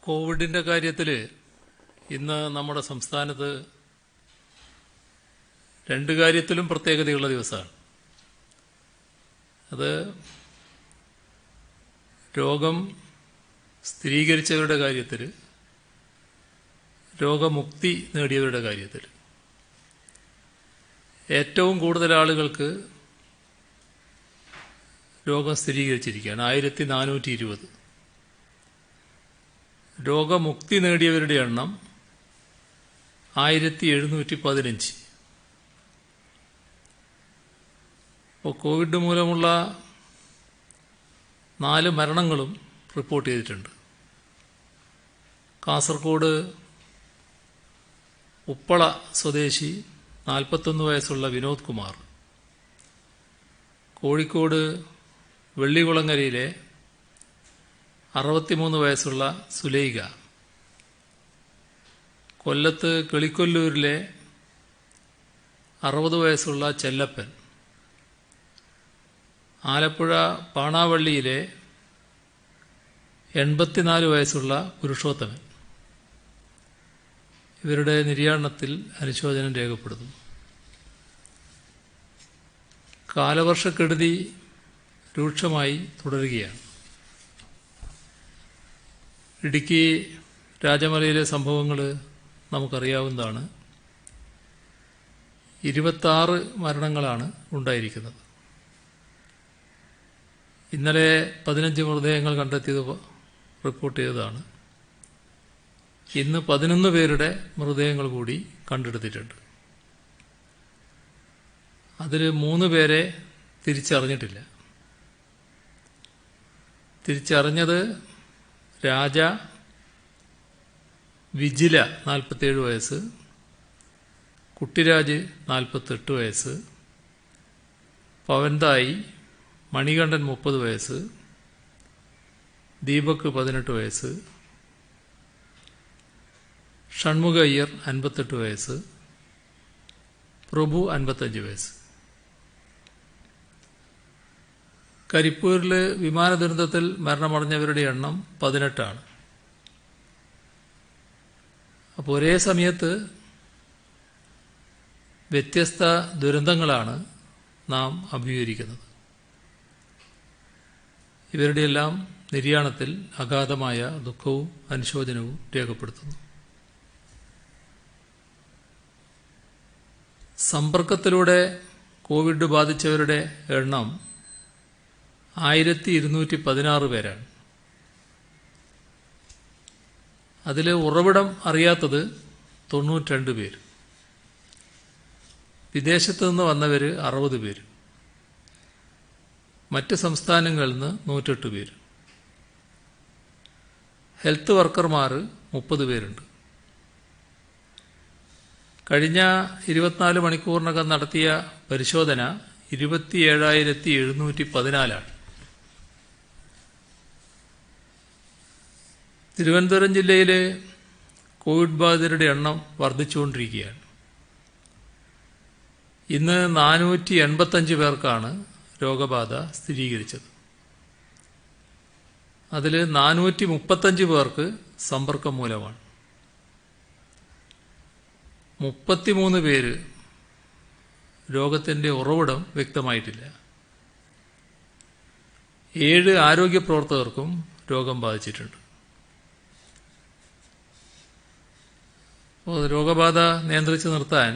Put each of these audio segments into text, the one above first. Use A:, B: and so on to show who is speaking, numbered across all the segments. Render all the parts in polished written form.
A: കോവിഡിൻ്റെ കാര്യത്തിൽ ഇന്ന് നമ്മുടെ സംസ്ഥാനത്ത് രണ്ട് കാര്യത്തിലും പ്രത്യേകതയുള്ള ദിവസമാണ്. അത് രോഗം സ്ഥിരീകരിച്ചവരുടെ കാര്യത്തിൽ, രോഗമുക്തി നേടിയവരുടെ കാര്യത്തിൽ ഏറ്റവും കൂടുതൽ ആളുകൾക്ക് രോഗം സ്ഥിരീകരിച്ചിരിക്കുകയാണ്. 1420. രോഗമുക്തി നേടിയവരുടെ എണ്ണം 1715. അപ്പോൾ കോവിഡ് മൂലമുള്ള 4 മരണങ്ങളും റിപ്പോർട്ട് ചെയ്തിട്ടുണ്ട്. കാസർഗോഡ് ഉപ്പള സ്വദേശി 41 വയസ്സുള്ള വിനോദ് കുമാർ, കോഴിക്കോട് വെള്ളികുളങ്ങരയിലെ 63 വയസ്സുള്ള സുലൈഖ, കൊല്ലത്ത് കിളിക്കൊല്ലൂരിലെ 60 വയസ്സുള്ള ചെല്ലപ്പൻ, ആലപ്പുഴ പാണാവള്ളിയിലെ 84 വയസ്സുള്ള പുരുഷോത്തമൻ ഇവരുടെ നിര്യാണത്തിൽ അനുശോചനം രേഖപ്പെടുത്തുന്നു. കാലവർഷക്കെടുതി രൂക്ഷമായി തുടരുകയാണ്. ഇടുക്കി രാജമലയിലെ സംഭവങ്ങൾ നമുക്കറിയാവുന്നതാണ്. 26 മരണങ്ങളാണ് ഉണ്ടായിരിക്കുന്നത്. ഇന്നലെ 15 മൃതദേഹങ്ങൾ കണ്ടെത്തിയത് റിപ്പോർട്ട് ചെയ്തതാണ്. ഇന്ന് 11 പേരുടെ മൃതദേഹങ്ങൾ കൂടി കണ്ടെടുത്തിട്ടുണ്ട്. അതിൽ 3 പേരെ തിരിച്ചറിഞ്ഞിട്ടില്ല. തിരിച്ചറിഞ്ഞത് രാജ, വിജില 47 വയസ്സ്, കുട്ടിരാജ് 48 വയസ്സ്, പവൻതായി, മണികണ്ഠൻ 30 വയസ്സ്, ദീപക് 18 വയസ്സ്, ഷൺമുഖ അയ്യർ 58 വയസ്സ്, പ്രഭു 55 വയസ്സ്. കരിപ്പൂരിൽ വിമാന ദുരന്തത്തിൽ മരണമടഞ്ഞവരുടെ എണ്ണം 18. അപ്പോൾ ഒരേ സമയത്ത് വ്യത്യസ്ത ദുരന്തങ്ങളാണ് നാം അഭിമുഖീകരിക്കുന്നത്. ഇവരുടെയെല്ലാം നിര്യാണത്തിൽ അഗാധമായ ദുഃഖവും അനുശോചനവും രേഖപ്പെടുത്തുന്നു. സമ്പർക്കത്തിലൂടെ കോവിഡ് ബാധിച്ചവരുടെ എണ്ണം 1216 പേരാണ്. അതിൽ ഉറവിടം അറിയാത്തത് 92 പേര്, വിദേശത്ത് നിന്ന് വന്നവർ 60 പേര്, മറ്റ് സംസ്ഥാനങ്ങളിൽ നിന്ന് 108 പേര്, ഹെൽത്ത് വർക്കർമാർ 30 പേരുണ്ട്. കഴിഞ്ഞ 24 മണിക്കൂറിനകം നടത്തിയ പരിശോധന 27,714. തിരുവനന്തപുരം ജില്ലയിലെ കോവിഡ് ബാധിതരുടെ എണ്ണം വർദ്ധിച്ചുകൊണ്ടിരിക്കുകയാണ്. ഇന്ന് 485 പേർക്കാണ് രോഗബാധ സ്ഥിരീകരിച്ചത്. അതിൽ 435 പേർക്ക് സമ്പർക്കം മൂലമാണ്. 33 പേര് രോഗത്തിൻ്റെ ഉറവിടം വ്യക്തമായിട്ടില്ല. 7 ആരോഗ്യ പ്രവർത്തകർക്കും രോഗം ബാധിച്ചിട്ടുണ്ട്. രോഗബാധ നിയന്ത്രിച്ചു നിർത്താൻ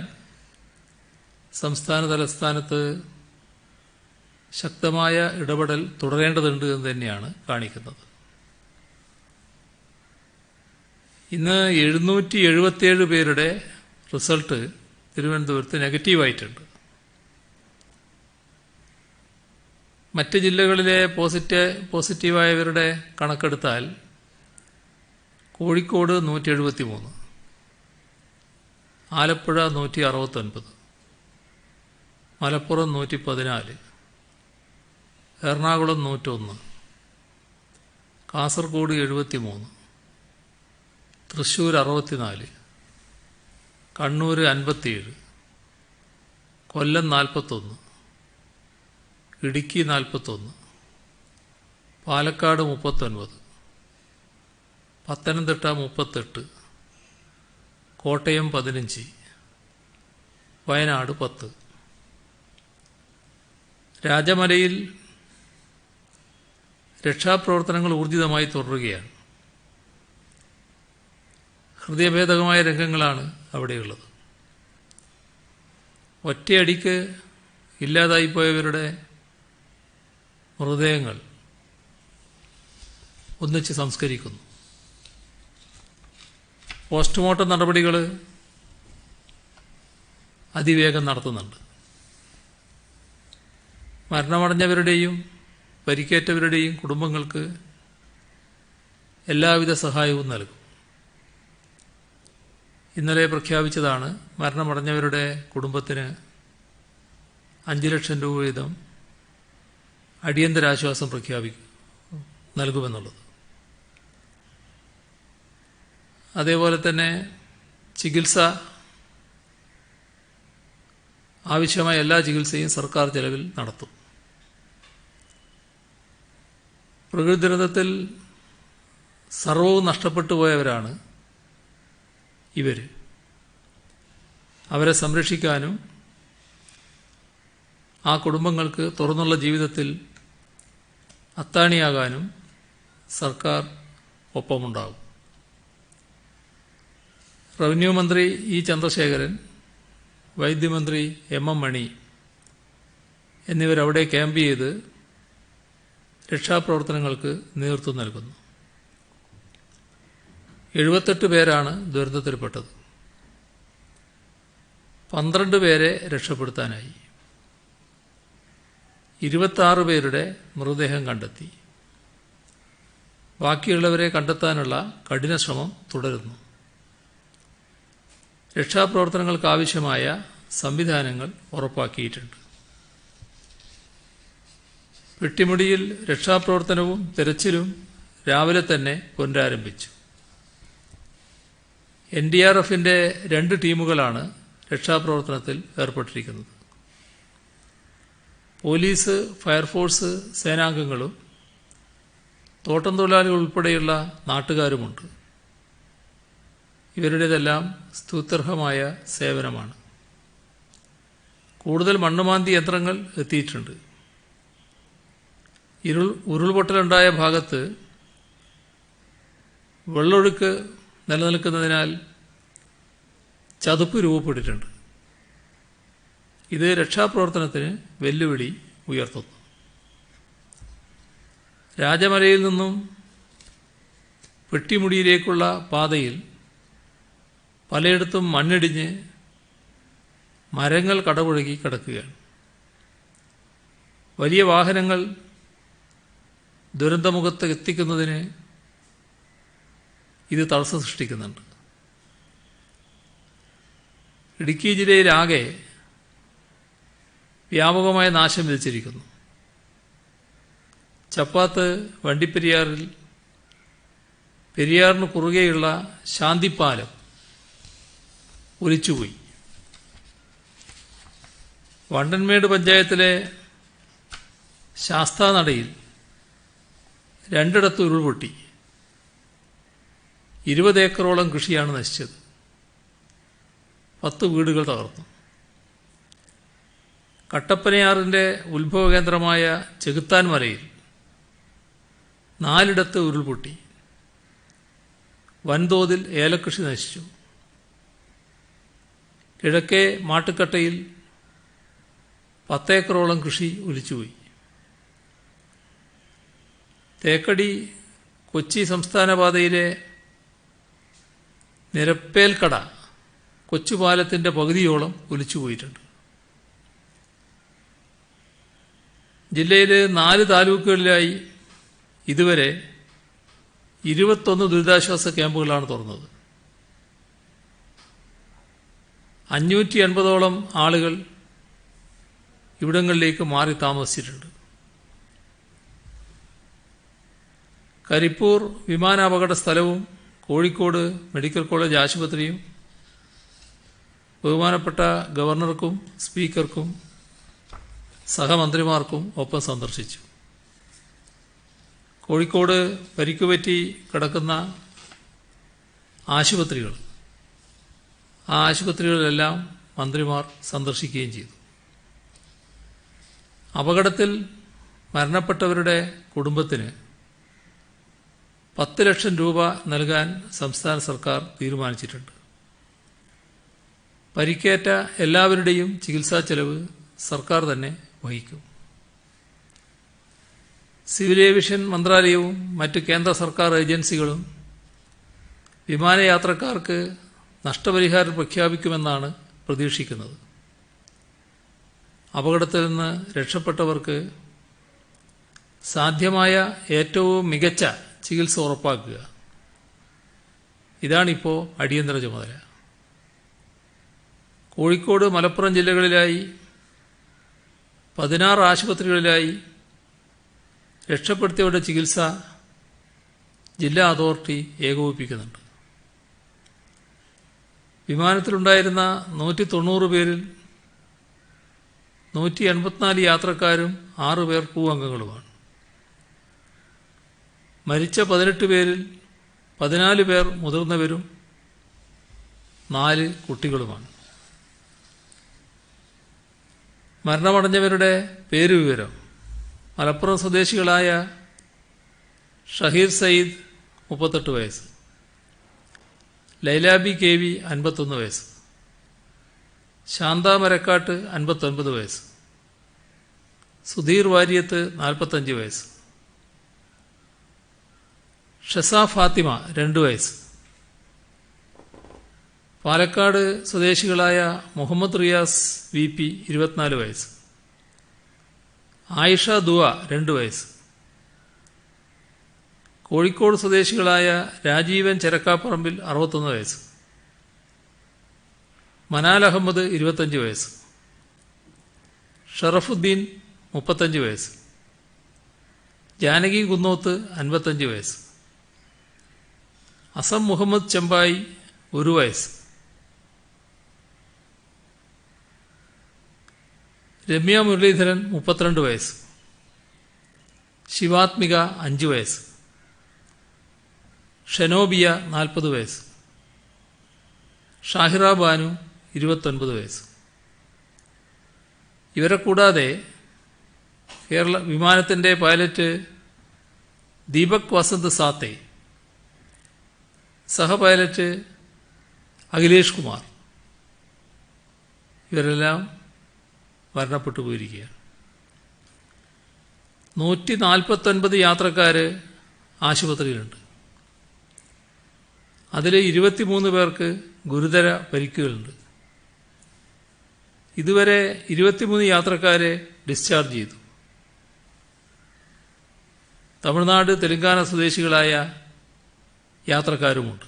A: സംസ്ഥാന തലസ്ഥാനത്ത് ശക്തമായ ഇടപെടൽ തുടരേണ്ടതുണ്ട് എന്ന് തന്നെയാണ് കാണിക്കുന്നത്. ഇന്ന് 777 പേരുടെ റിസൾട്ട് തിരുവനന്തപുരത്ത് നെഗറ്റീവായിട്ടുണ്ട്. മറ്റ് ജില്ലകളിലെ പോസിറ്റീവായവരുടെ കണക്കെടുത്താൽ കോഴിക്കോട് 173, ആലപ്പുഴ 169, മലപ്പുറം 114, എറണാകുളം 101, കാസർഗോഡ് 73, തൃശ്ശൂർ 64, കണ്ണൂർ 57, കൊല്ലം 41, ഇടുക്കി 41, പാലക്കാട് 39, പത്തനംതിട്ട 38, കോട്ടയം 15, വയനാട് 10. രാജമലയിൽ രക്ഷാപ്രവർത്തനങ്ങൾ ഊർജിതമായി തുടരുകയാണ്. ഹൃദയഭേദകമായ രംഗങ്ങളാണ് അവിടെയുള്ളത്. ഒറ്റയടിക്ക് ഇല്ലാതായിപ്പോയവരുടെ മൃതദേഹങ്ങൾ ഒന്നിച്ച് സംസ്കരിക്കുന്നു. പോസ്റ്റ്മോർട്ടം നടപടികൾ അതിവേഗം നടത്തുന്നുണ്ട്. മരണമടഞ്ഞവരുടെയും പരിക്കേറ്റവരുടെയും കുടുംബങ്ങൾക്ക് എല്ലാവിധ സഹായവും നൽകും. ഇന്നലെ പ്രഖ്യാപിച്ചതാണ് മരണമടഞ്ഞവരുടെ കുടുംബത്തിന് 5 ലക്ഷം രൂപ വീതം അടിയന്തരാശ്വാസം നൽകുമെന്നുള്ളത്. അതേപോലെ തന്നെ ചികിത്സ, ആവശ്യമായ എല്ലാ ചികിത്സയും സർക്കാർ ചെലവിൽ നടത്തും. പ്രകൃതി ദുരന്തത്തിൽ സർവവും നഷ്ടപ്പെട്ടു പോയവരാണ് ഇവർ. അവരെ സംരക്ഷിക്കാനും ആ കുടുംബങ്ങൾക്ക് തുറന്നുള്ള ജീവിതത്തിൽ അത്താണിയാകാനും സർക്കാർ ഒപ്പമുണ്ടാകും. റവന്യൂ മന്ത്രി ഇ ചന്ദ്രശേഖരൻ, വൈദ്യമന്ത്രി എം മണി എന്നിവരവിടെ ക്യാമ്പ് ചെയ്ത് രക്ഷാപ്രവർത്തനങ്ങൾക്ക് നേതൃത്വം നൽകുന്നു. 78 പേരാണ് ദുരന്തത്തിൽപ്പെട്ടത്. 12 പേരെ രക്ഷപ്പെടുത്താനായി. 26 പേരുടെ മൃതദേഹം കണ്ടെത്തി. ബാക്കിയുള്ളവരെ കണ്ടെത്താനുള്ള കഠിന ശ്രമം തുടരുന്നു. രക്ഷാപ്രവർത്തനങ്ങൾക്കാവശ്യമായ സംവിധാനങ്ങൾ ഉറപ്പാക്കിയിട്ടുണ്ട്. പെട്ടിമുടിയിൽ രക്ഷാപ്രവർത്തനവും തെരച്ചിലും രാവിലെ തന്നെ പുനരാരംഭിച്ചു. NDRFന്റെ 2 ടീമുകളാണ് രക്ഷാപ്രവർത്തനത്തിൽ ഏർപ്പെട്ടിരിക്കുന്നത്. പോലീസ്, ഫയർഫോഴ്സ് സേനാംഗങ്ങളും തോട്ടം തൊഴിലാളികൾ ഉൾപ്പെടെയുള്ള നാട്ടുകാരുമുണ്ട്. ഇവരുടേതെല്ലാം സ്തുത്യർഹമായ സേവനമാണ്. കൂടുതൽ മണ്ണുമാന്തി യന്ത്രങ്ങൾ എത്തിയിട്ടുണ്ട്. ഉരുൾപൊട്ടലുണ്ടായ ഭാഗത്ത് വെള്ളമൊഴുക്ക് നിലനിൽക്കുന്നതിനാൽ ചതുപ്പ് രൂപപ്പെട്ടിട്ടുണ്ട്. ഇത് രക്ഷാപ്രവർത്തനത്തിന് വെല്ലുവിളി ഉയർത്തുന്നു. രാജമലയിൽ നിന്നും പെട്ടിമുടിയിലേക്കുള്ള പാതയിൽ പലയിടത്തും മണ്ണിടിഞ്ഞ് മരങ്ങൾ കടപുഴകി കിടക്കുകയാണ്. വലിയ വാഹനങ്ങൾ ദുരന്തമുഖത്ത് എത്തിക്കുന്നതിന് ഇത് തടസ്സം സൃഷ്ടിക്കുന്നുണ്ട്. ഇടുക്കി ജില്ലയിലാകെ വ്യാപകമായ നാശം വിധിച്ചിരിക്കുന്നു. ചപ്പാത്ത് വണ്ടിപ്പെരിയാറിൽ പെരിയാറിന് കുറുകെയുള്ള ശാന്തിപ്പാലം ഒലിച്ചുപോയി. വണ്ടൻമേട് പഞ്ചായത്തിലെ ശാസ്താനടയിൽ 2 ഉരുൾപൊട്ടി. 20 ഏക്കറോളം കൃഷിയാണ് നശിച്ചത്. 10 വീടുകൾ തകർന്നു. കട്ടപ്പനയാറിന്റെ ഉത്ഭവകേന്ദ്രമായ ചെകുത്താൻ മലയിൽ 4 ഉരുൾപൊട്ടി. വൻതോതിൽ ഏലകൃഷി നശിച്ചു. കിഴക്കേ മാട്ടുക്കട്ടയിൽ 10 ഏക്കറോളം കൃഷി ഒലിച്ചുപോയി. തേക്കടി കൊച്ചി സംസ്ഥാന പാതയിലെ നിരപ്പേൽക്കട കൊച്ചുപാലത്തിന്റെ പകുതിയോളം ഒലിച്ചുപോയിട്ടുണ്ട്. ജില്ലയിലെ 4 താലൂക്കുകളിലായി ഇതുവരെ 21 ദുരിതാശ്വാസ ക്യാമ്പുകളാണ് തുറന്നത്. 580ഓളം ആളുകൾ ഇവിടങ്ങളിലേക്ക് മാറി താമസിച്ചിട്ടുണ്ട്. കരിപ്പൂർ വിമാനാപകട സ്ഥലവും കോഴിക്കോട് മെഡിക്കൽ കോളേജ് ആശുപത്രിയും ബഹുമാനപ്പെട്ട ഗവർണർക്കും സ്പീക്കർക്കും സഹമന്ത്രിമാർക്കും ഒപ്പം സന്ദർശിച്ചു. കോഴിക്കോട് പരിക്കുപറ്റി കിടക്കുന്ന ആശുപത്രികൾ, ആ ആശുപത്രികളിലെല്ലാം മന്ത്രിമാർ സന്ദർശിക്കുകയും ചെയ്തു. അപകടത്തിൽ മരണപ്പെട്ടവരുടെ കുടുംബത്തിന് 10 ലക്ഷം രൂപ നൽകാൻ സംസ്ഥാന സർക്കാർ തീരുമാനിച്ചിട്ടുണ്ട്. പരിക്കേറ്റ എല്ലാവരുടെയും ചികിത്സാ ചെലവ് സർക്കാർ തന്നെ വഹിക്കും. സിവിൽ ഏവിയേഷൻ മന്ത്രാലയവും മറ്റ് കേന്ദ്ര സർക്കാർ ഏജൻസികളും വിമാനയാത്രക്കാർക്ക് നഷ്ടപരിഹാരം പ്രഖ്യാപിക്കുമെന്നാണ് പ്രതീക്ഷിക്കുന്നത്. അപകടത്തിൽ നിന്ന് രക്ഷപ്പെട്ടവർക്ക് സാധ്യമായ ഏറ്റവും മികച്ച ചികിത്സ ഉറപ്പാക്കുക, ഇതാണിപ്പോൾ അടിയന്തര ചുമതല. കോഴിക്കോട്, മലപ്പുറം ജില്ലകളിലായി 16 ആശുപത്രികളിലായി രക്ഷപ്പെടുത്തിയവരുടെ ചികിത്സ ജില്ലാ അതോറിറ്റി ഏകോപിപ്പിക്കുന്നുണ്ട്. വിമാനത്തിലുണ്ടായിരുന്ന 190 പേരിൽ 184 യാത്രക്കാരും 6 പേർ ക്രൂ അംഗങ്ങളുമാണ്. മരിച്ച 18 പേരിൽ 14 പേർ മുതിർന്നവരും 4 കുട്ടികളുമാണ്. മരണമടഞ്ഞവരുടെ പേരുവിവരം: മലപ്പുറം സ്വദേശികളായ ഷഹീർ സയ്യിദ് 38 വയസ്സ്, ലൈലാബി KV 51 വയസ്സ്, ശാന്ത മരക്കാട്ട് 59 വയസ്സ്, സുധീർ വാര്യത്ത് 45 വയസ്സ്, ഷസ ഫാത്തിമ 2 വയസ്സ്, പാലക്കാട് സ്വദേശികളായ മുഹമ്മദ് റിയാസ് VP 24 വയസ്സ്, ആയിഷ ദുവ 2 വയസ്സ്, കോഴിക്കോട് സ്വദേശികളായ രാജീവൻ ചെരക്കാപ്പറമ്പിൽ 61 വയസ്സ്, മനാൽ അഹമ്മദ് 25 വയസ്സ്, ഷറഫുദ്ദീൻ 35 വയസ്സ്, ജാനകി കുന്നോത്ത് 55 വയസ്സ്, അസം മുഹമ്മദ് ചെമ്പായി 1 വയസ്സ്, രമ്യ മുരളീധരൻ 32 വയസ്സ്, ശിവാത്മിക 5 വയസ്സ്, ഷെനോബിയ 40 വയസ്സ്, ഷാഹിറ ബാനു 29 വയസ്സ്. ഇവരെ കൂടാതെ കേരള വിമാനത്തിൻ്റെ പൈലറ്റ് ദീപക് വസന്ത് സാത്തെ, സഹ പൈലറ്റ് അഖിലേഷ് കുമാർ, ഇവരെല്ലാം മരണപ്പെട്ടു പോയിരിക്കുകയാണ്. 149 യാത്രക്കാർ ആശുപത്രിയിലുണ്ട്. അതിൽ 23 പേർക്ക് ഗുരുതര പരിക്കുകളുണ്ട്. ഇതുവരെ 23 യാത്രക്കാരെ ഡിസ്ചാർജ് ചെയ്തു. തമിഴ്നാട്, തെലങ്കാന സ്വദേശികളായ യാത്രക്കാരുമുണ്ട്.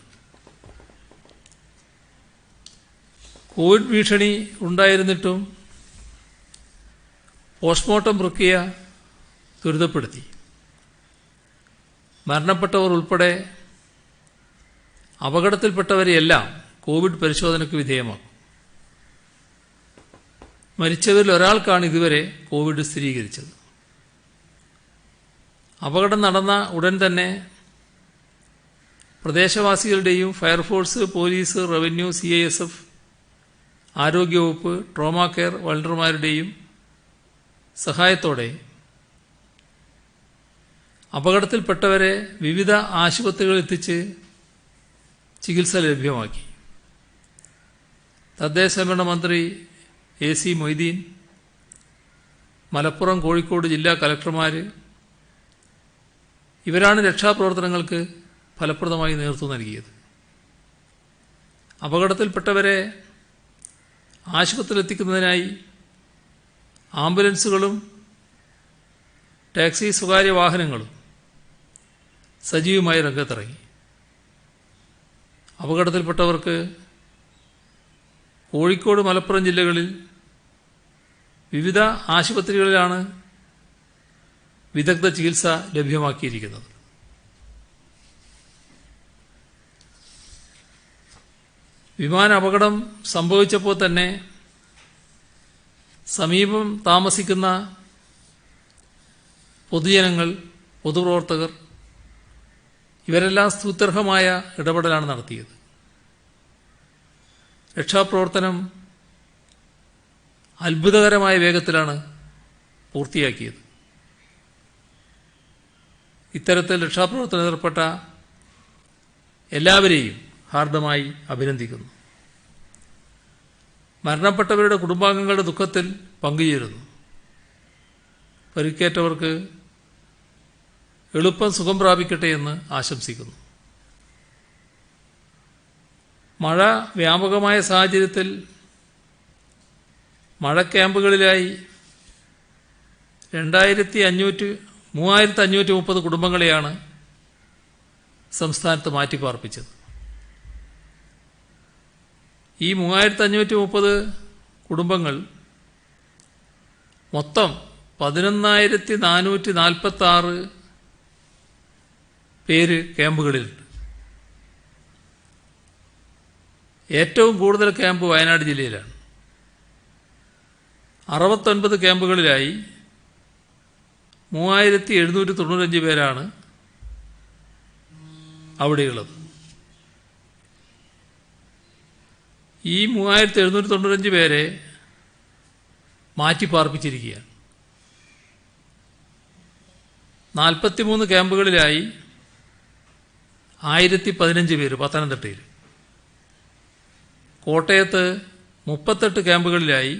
A: കോവിഡ് ഭീഷണി ഉണ്ടായിരുന്നിട്ടും പോസ്റ്റ്മോർട്ടം പ്രക്രിയ ത്വരിതപ്പെടുത്തി. മരണപ്പെട്ടവർ ഉൾപ്പെടെ അപകടത്തിൽപ്പെട്ടവരെയെല്ലാം കോവിഡ് പരിശോധനയ്ക്ക് വിധേയമാക്കും. മരിച്ചവരിൽ ഒരാൾക്കാണ് ഇതുവരെ കോവിഡ് സ്ഥിരീകരിച്ചത്. അപകടം നടന്ന ഉടൻ തന്നെ പ്രദേശവാസികളുടെയും ഫയർഫോഴ്സ്, പോലീസ്, റവന്യൂ, CISF, ആരോഗ്യവകുപ്പ്, ട്രോമാ കെയർ വളണ്ടിയർമാരുടെയും സഹായത്തോടെ അപകടത്തിൽപ്പെട്ടവരെ വിവിധ ആശുപത്രികളിൽ എത്തിച്ച് ചികിത്സ ലഭ്യമാക്കി. തദ്ദേശ സ്വയംഭരണ മന്ത്രി AC മൊയ്തീൻ, മലപ്പുറം, കോഴിക്കോട് ജില്ലാ കലക്ടർമാർ ഇവരാണ് രക്ഷാപ്രവർത്തനങ്ങൾക്ക് ഫലപ്രദമായി നേതൃത്വം നൽകിയത്. അപകടത്തിൽപ്പെട്ടവരെ ആശുപത്രിയിലെത്തിക്കുന്നതിനായി ആംബുലൻസുകളും ടാക്സി, സ്വകാര്യ വാഹനങ്ങളും സജീവമായി രംഗത്തിറങ്ങി. അപകടത്തിൽപ്പെട്ടവർക്ക് കോഴിക്കോട്, മലപ്പുറം ജില്ലകളിൽ വിവിധ ആശുപത്രികളിലാണ് വിദഗ്ധ ചികിത്സ ലഭ്യമാക്കിയിരിക്കുന്നത്. വിമാന അപകടം സംഭവിച്ചപ്പോൾ തന്നെ സമീപം താമസിക്കുന്ന പൊതുജനങ്ങൾ, പൊതുപ്രവർത്തകർ ഇവരെല്ലാം സ്തുത്യർഹമായ ഇടപെടലാണ് നടത്തിയത്. രക്ഷാപ്രവർത്തനം അത്ഭുതകരമായ വേഗത്തിലാണ് പൂർത്തിയാക്കിയത്. ഇത്തരത്തിൽ രക്ഷാപ്രവർത്തനത്തിൽ ഏർപ്പെട്ട എല്ലാവരെയും ഹാർദമായി അഭിനന്ദിക്കുന്നു. മരണപ്പെട്ടവരുടെ കുടുംബാംഗങ്ങളുടെ ദുഃഖത്തിൽ പങ്കുചേരുന്നു. പരിക്കേറ്റവർക്ക് എളുപ്പം സുഖം പ്രാപിക്കട്ടെ എന്ന് ആശംസിക്കുന്നു. മഴ വ്യാപകമായ സാഹചര്യത്തിൽ മഴ ക്യാമ്പുകളിലായി 3530 കുടുംബങ്ങളെയാണ് സംസ്ഥാനത്ത് മാറ്റിപ്പാർപ്പിച്ചത്. ഈ 3530 കുടുംബങ്ങൾ മൊത്തം 11,446 പേര് ക്യാമ്പുകളിലുണ്ട്. ഏറ്റവും കൂടുതൽ ക്യാമ്പ് വയനാട് ജില്ലയിലാണ്. 69 ക്യാമ്പുകളിലായി 3,795 പേരാണ് അവിടെയുള്ളത്. ഈ 3,795 പേരെ മാറ്റിപ്പാർപ്പിച്ചിരിക്കുകയാണ്. 43 ക്യാമ്പുകളിലായി 1,015 പേര് പത്തനംതിട്ടയിൽ, കോട്ടയത്ത് 38 ക്യാമ്പുകളിലായി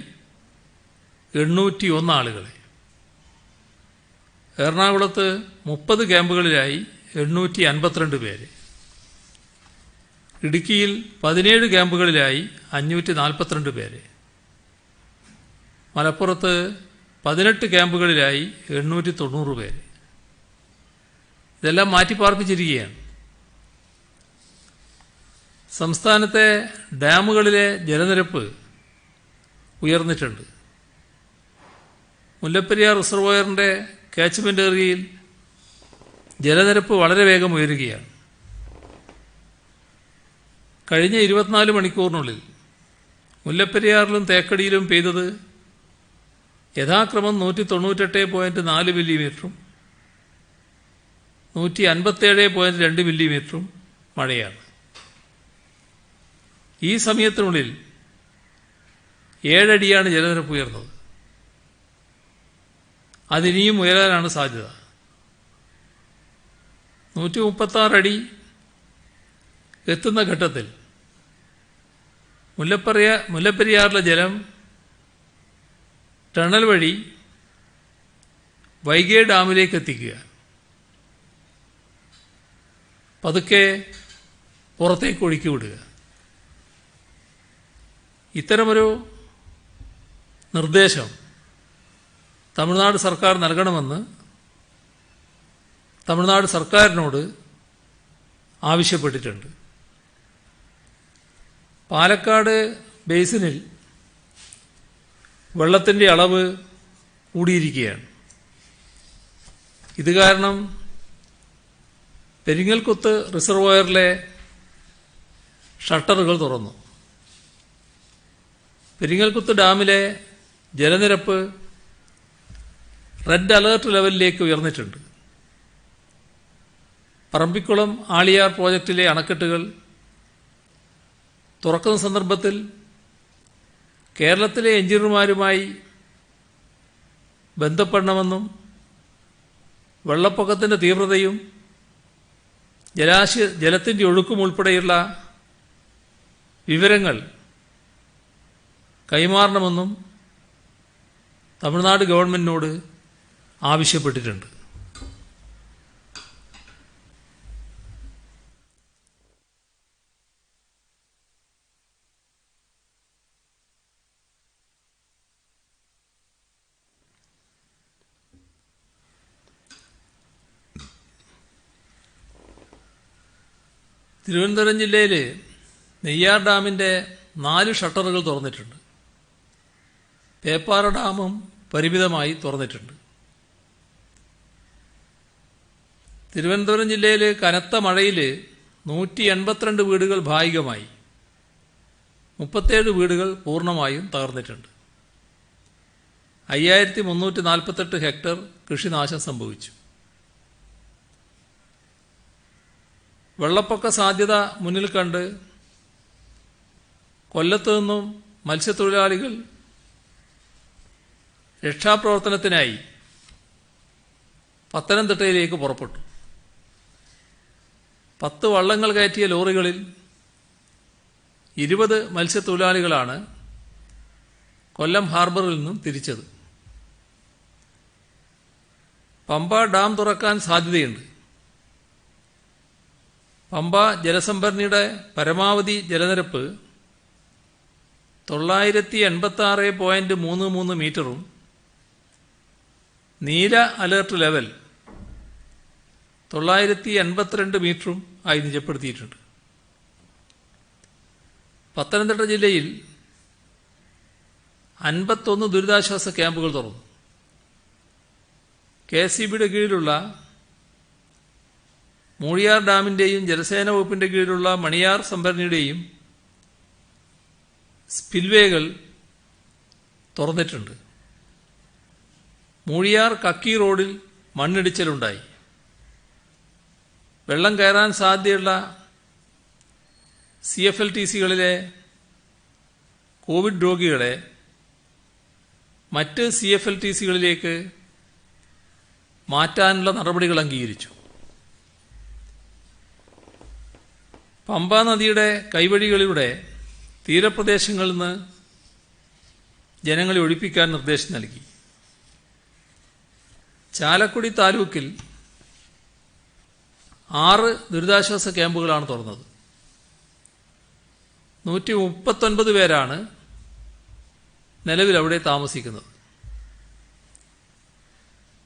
A: 801 ആളുകളെ, എറണാകുളത്ത് 30 ക്യാമ്പുകളിലായി 852 പേര്, ഇടുക്കിയിൽ 17 ക്യാമ്പുകളിലായി 542 പേര്, മലപ്പുറത്ത് 18 ക്യാമ്പുകളിലായി 890 പേര്. ഇതെല്ലാം മാറ്റിപ്പാർപ്പിച്ചിരിക്കുകയാണ്. സംസ്ഥാനത്തെ ഡാമുകളിലെ ജലനിരപ്പ് ഉയർന്നിട്ടുണ്ട്. മുല്ലപ്പെരിയാർ റിസർവോയറിൻ്റെ കാച്ച്മെന്റ് ഏരിയയിൽ ജലനിരപ്പ് വളരെ വേഗം ഉയരുകയാണ്. കഴിഞ്ഞ 24 മണിക്കൂറിനുള്ളിൽ മുല്ലപ്പെരിയാറിലും തേക്കടിയിലും പെയ്തത് യഥാക്രമം 198.4 മില്ലിമീറ്ററും 157.2 മില്ലിമീറ്ററും മഴയാണ്. ഈ സമയത്തിനുള്ളിൽ 7 അടിയാണ് ജലനിരപ്പ് ഉയർന്നത്. അതിനിയും ഉയരാനാണ് സാധ്യത. 136 അടി എത്തുന്ന ഘട്ടത്തിൽ മുല്ലപ്പെരിയാറിലെ ജലം ടണൽ വഴി വൈഗൈ ഡാമിലേക്ക് എത്തിക്കുക, പതുക്കെ പുറത്തേക്ക് ഒഴുക്കി വിടുക. ഇത്തരമൊരു നിർദ്ദേശം തമിഴ്നാട് സർക്കാർ നൽകണമെന്ന് തമിഴ്നാട് സർക്കാരിനോട് ആവശ്യപ്പെട്ടിട്ടുണ്ട്. പാലക്കാട് ബേസിനിൽ വെള്ളത്തിൻ്റെ അളവ് കൂടിയിരിക്കുകയാണ്. ഇത് കാരണം പെരിങ്ങൽകുത്ത് റിസർവോയറിലെ ഷട്ടറുകൾ തുറന്നു. പെരിങ്ങൽകുത്ത് ഡാമിലെ ജലനിരപ്പ് റെഡ് അലേർട്ട് ലെവലിലേക്ക് ഉയർന്നിട്ടുണ്ട്. പറമ്പിക്കുളം ആളിയാർ പ്രോജക്റ്റിലെ അണക്കെട്ടുകൾ തുറക്കുന്ന സന്ദർഭത്തിൽ കേരളത്തിലെ എഞ്ചിനീയർമാരുമായി ബന്ധപ്പെടണമെന്നും വെള്ളപ്പൊക്കത്തിൻ്റെ തീവ്രതയും ജലത്തിൻ്റെ ഒഴുക്കും ഉൾപ്പെടെയുള്ള വിവരങ്ങൾ കൈമാറണമെന്നും തമിഴ്നാട് ഗവൺമെൻറ്റിനോട് ആവശ്യപ്പെട്ടിട്ടുണ്ട്. തിരുവനന്തപുരം ജില്ലയിൽ നെയ്യാർ ഡാമിൻ്റെ 4 ഷട്ടറുകൾ തുറന്നിട്ടുണ്ട്. പേപ്പാറ ഡാമും പരിമിതമായി തുറന്നിട്ടുണ്ട്. തിരുവനന്തപുരം ജില്ലയിൽ കനത്ത മഴയിൽ 182 വീടുകൾ ഭാഗികമായി, 37 വീടുകൾ പൂർണ്ണമായും തകർന്നിട്ടുണ്ട്. 5348 ഹെക്ടർ കൃഷിനാശം സംഭവിച്ചു. വെള്ളപ്പൊക്ക സാധ്യത മുന്നിൽ കണ്ട് കൊല്ലത്തു നിന്നും മത്സ്യത്തൊഴിലാളികൾ രക്ഷാപ്രവർത്തനത്തിനായി പത്തനംതിട്ടയിലേക്ക് പുറപ്പെട്ടു. 10 വള്ളങ്ങൾ കയറ്റിയ ലോറികളിൽ 20 മത്സ്യത്തൊഴിലാളികളാണ് കൊല്ലം ഹാർബറിൽ നിന്നും തിരിച്ചത്. പമ്പ ഡാം തുറക്കാൻ സാധ്യതയുണ്ട്. പമ്പ ജലസംഭരണിയുടെ പരമാവധി ജലനിരപ്പ് 986.33 മീറ്ററും നീല അലർട്ട് ലെവൽ 982 മീറ്ററും ആയി നിജപ്പെടുത്തിയിട്ടുണ്ട്. പത്തനംതിട്ട ജില്ലയിൽ 51 ദുരിതാശ്വാസ ക്യാമ്പുകൾ തുറന്നു. KSEBിയുടെ കീഴിലുള്ള മൂഴിയാർ ഡാമിന്റെയും ജലസേന വകുപ്പിന്റെ കീഴിലുള്ള മണിയാർ സംഭരണിയുടെയും സ്പിൽവേകൾ തുറന്നിട്ടുണ്ട്. മൂഴിയാർ കക്കി റോഡിൽ മണ്ണിടിച്ചിലുണ്ടായി. വെള്ളം കയറാൻ സാധ്യതയുള്ള CFLTCകളിലെ കോവിഡ് രോഗികളെ മറ്റ് CFLTCകളിലേക്ക് മാറ്റാനുള്ള നടപടികൾ അംഗീകരിച്ചു. പമ്പാ നദിയുടെ കൈവഴികളിലൂടെ തീരപ്രദേശങ്ങളിൽ നിന്ന് ജനങ്ങളെ ഒഴിപ്പിക്കാൻ നിർദ്ദേശം നൽകി. ചാലക്കുടി താലൂക്കിൽ 6 ദുരിതാശ്വാസ ക്യാമ്പുകളാണ് തുറന്നത്. 139 പേരാണ് നിലവിൽ അവിടെ താമസിക്കുന്നത്.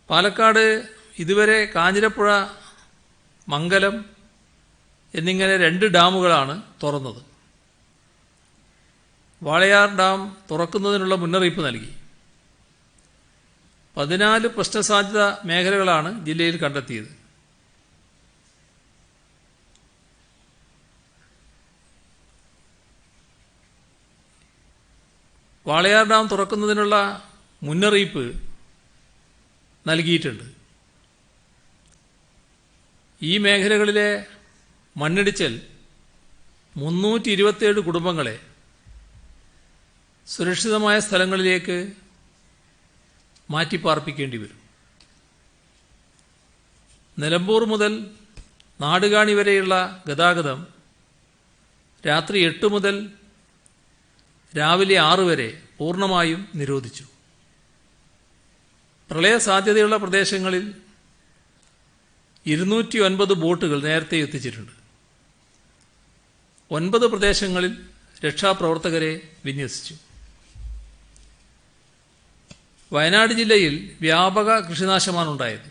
A: പാലക്കാട് ഇതുവരെ കാഞ്ഞിരപ്പുഴ, മംഗലം എന്നിങ്ങനെ 2 ഡാമുകളാണ് തുറന്നത്. വാളയാർ ഡാം തുറക്കുന്നതിനുള്ള മുന്നറിയിപ്പ് നൽകി. 14 പ്രശ്നസാധ്യത മേഖലകളാണ് ജില്ലയിൽ കണ്ടെത്തിയത്. വാളയാർ ഡാം തുറക്കുന്നതിനുള്ള മുന്നറിയിപ്പ് നൽകിയിട്ടുണ്ട്. ഈ മേഖലകളിലെ മണ്ണിടിച്ചിൽ 327 കുടുംബങ്ങളെ സുരക്ഷിതമായ സ്ഥലങ്ങളിലേക്ക് മാറ്റിപ്പാർപ്പിക്കേണ്ടി വരും. നിലമ്പൂർ മുതൽ നാടുകാണി വരെയുള്ള ഗതാഗതം രാത്രി 8 മുതൽ രാവിലെ 6 വരെ പൂർണ്ണമായും നിരോധിച്ചു. പ്രളയ സാധ്യതയുള്ള പ്രദേശങ്ങളിൽ 209 ബോട്ടുകൾ നേരത്തെ എത്തിച്ചിട്ടുണ്ട്. 9 പ്രദേശങ്ങളിൽ രക്ഷാപ്രവർത്തകരെ വിന്യസിച്ചു. വയനാട് ജില്ലയിൽ വ്യാപക കൃഷിനാശമാണ് ഉണ്ടായത്.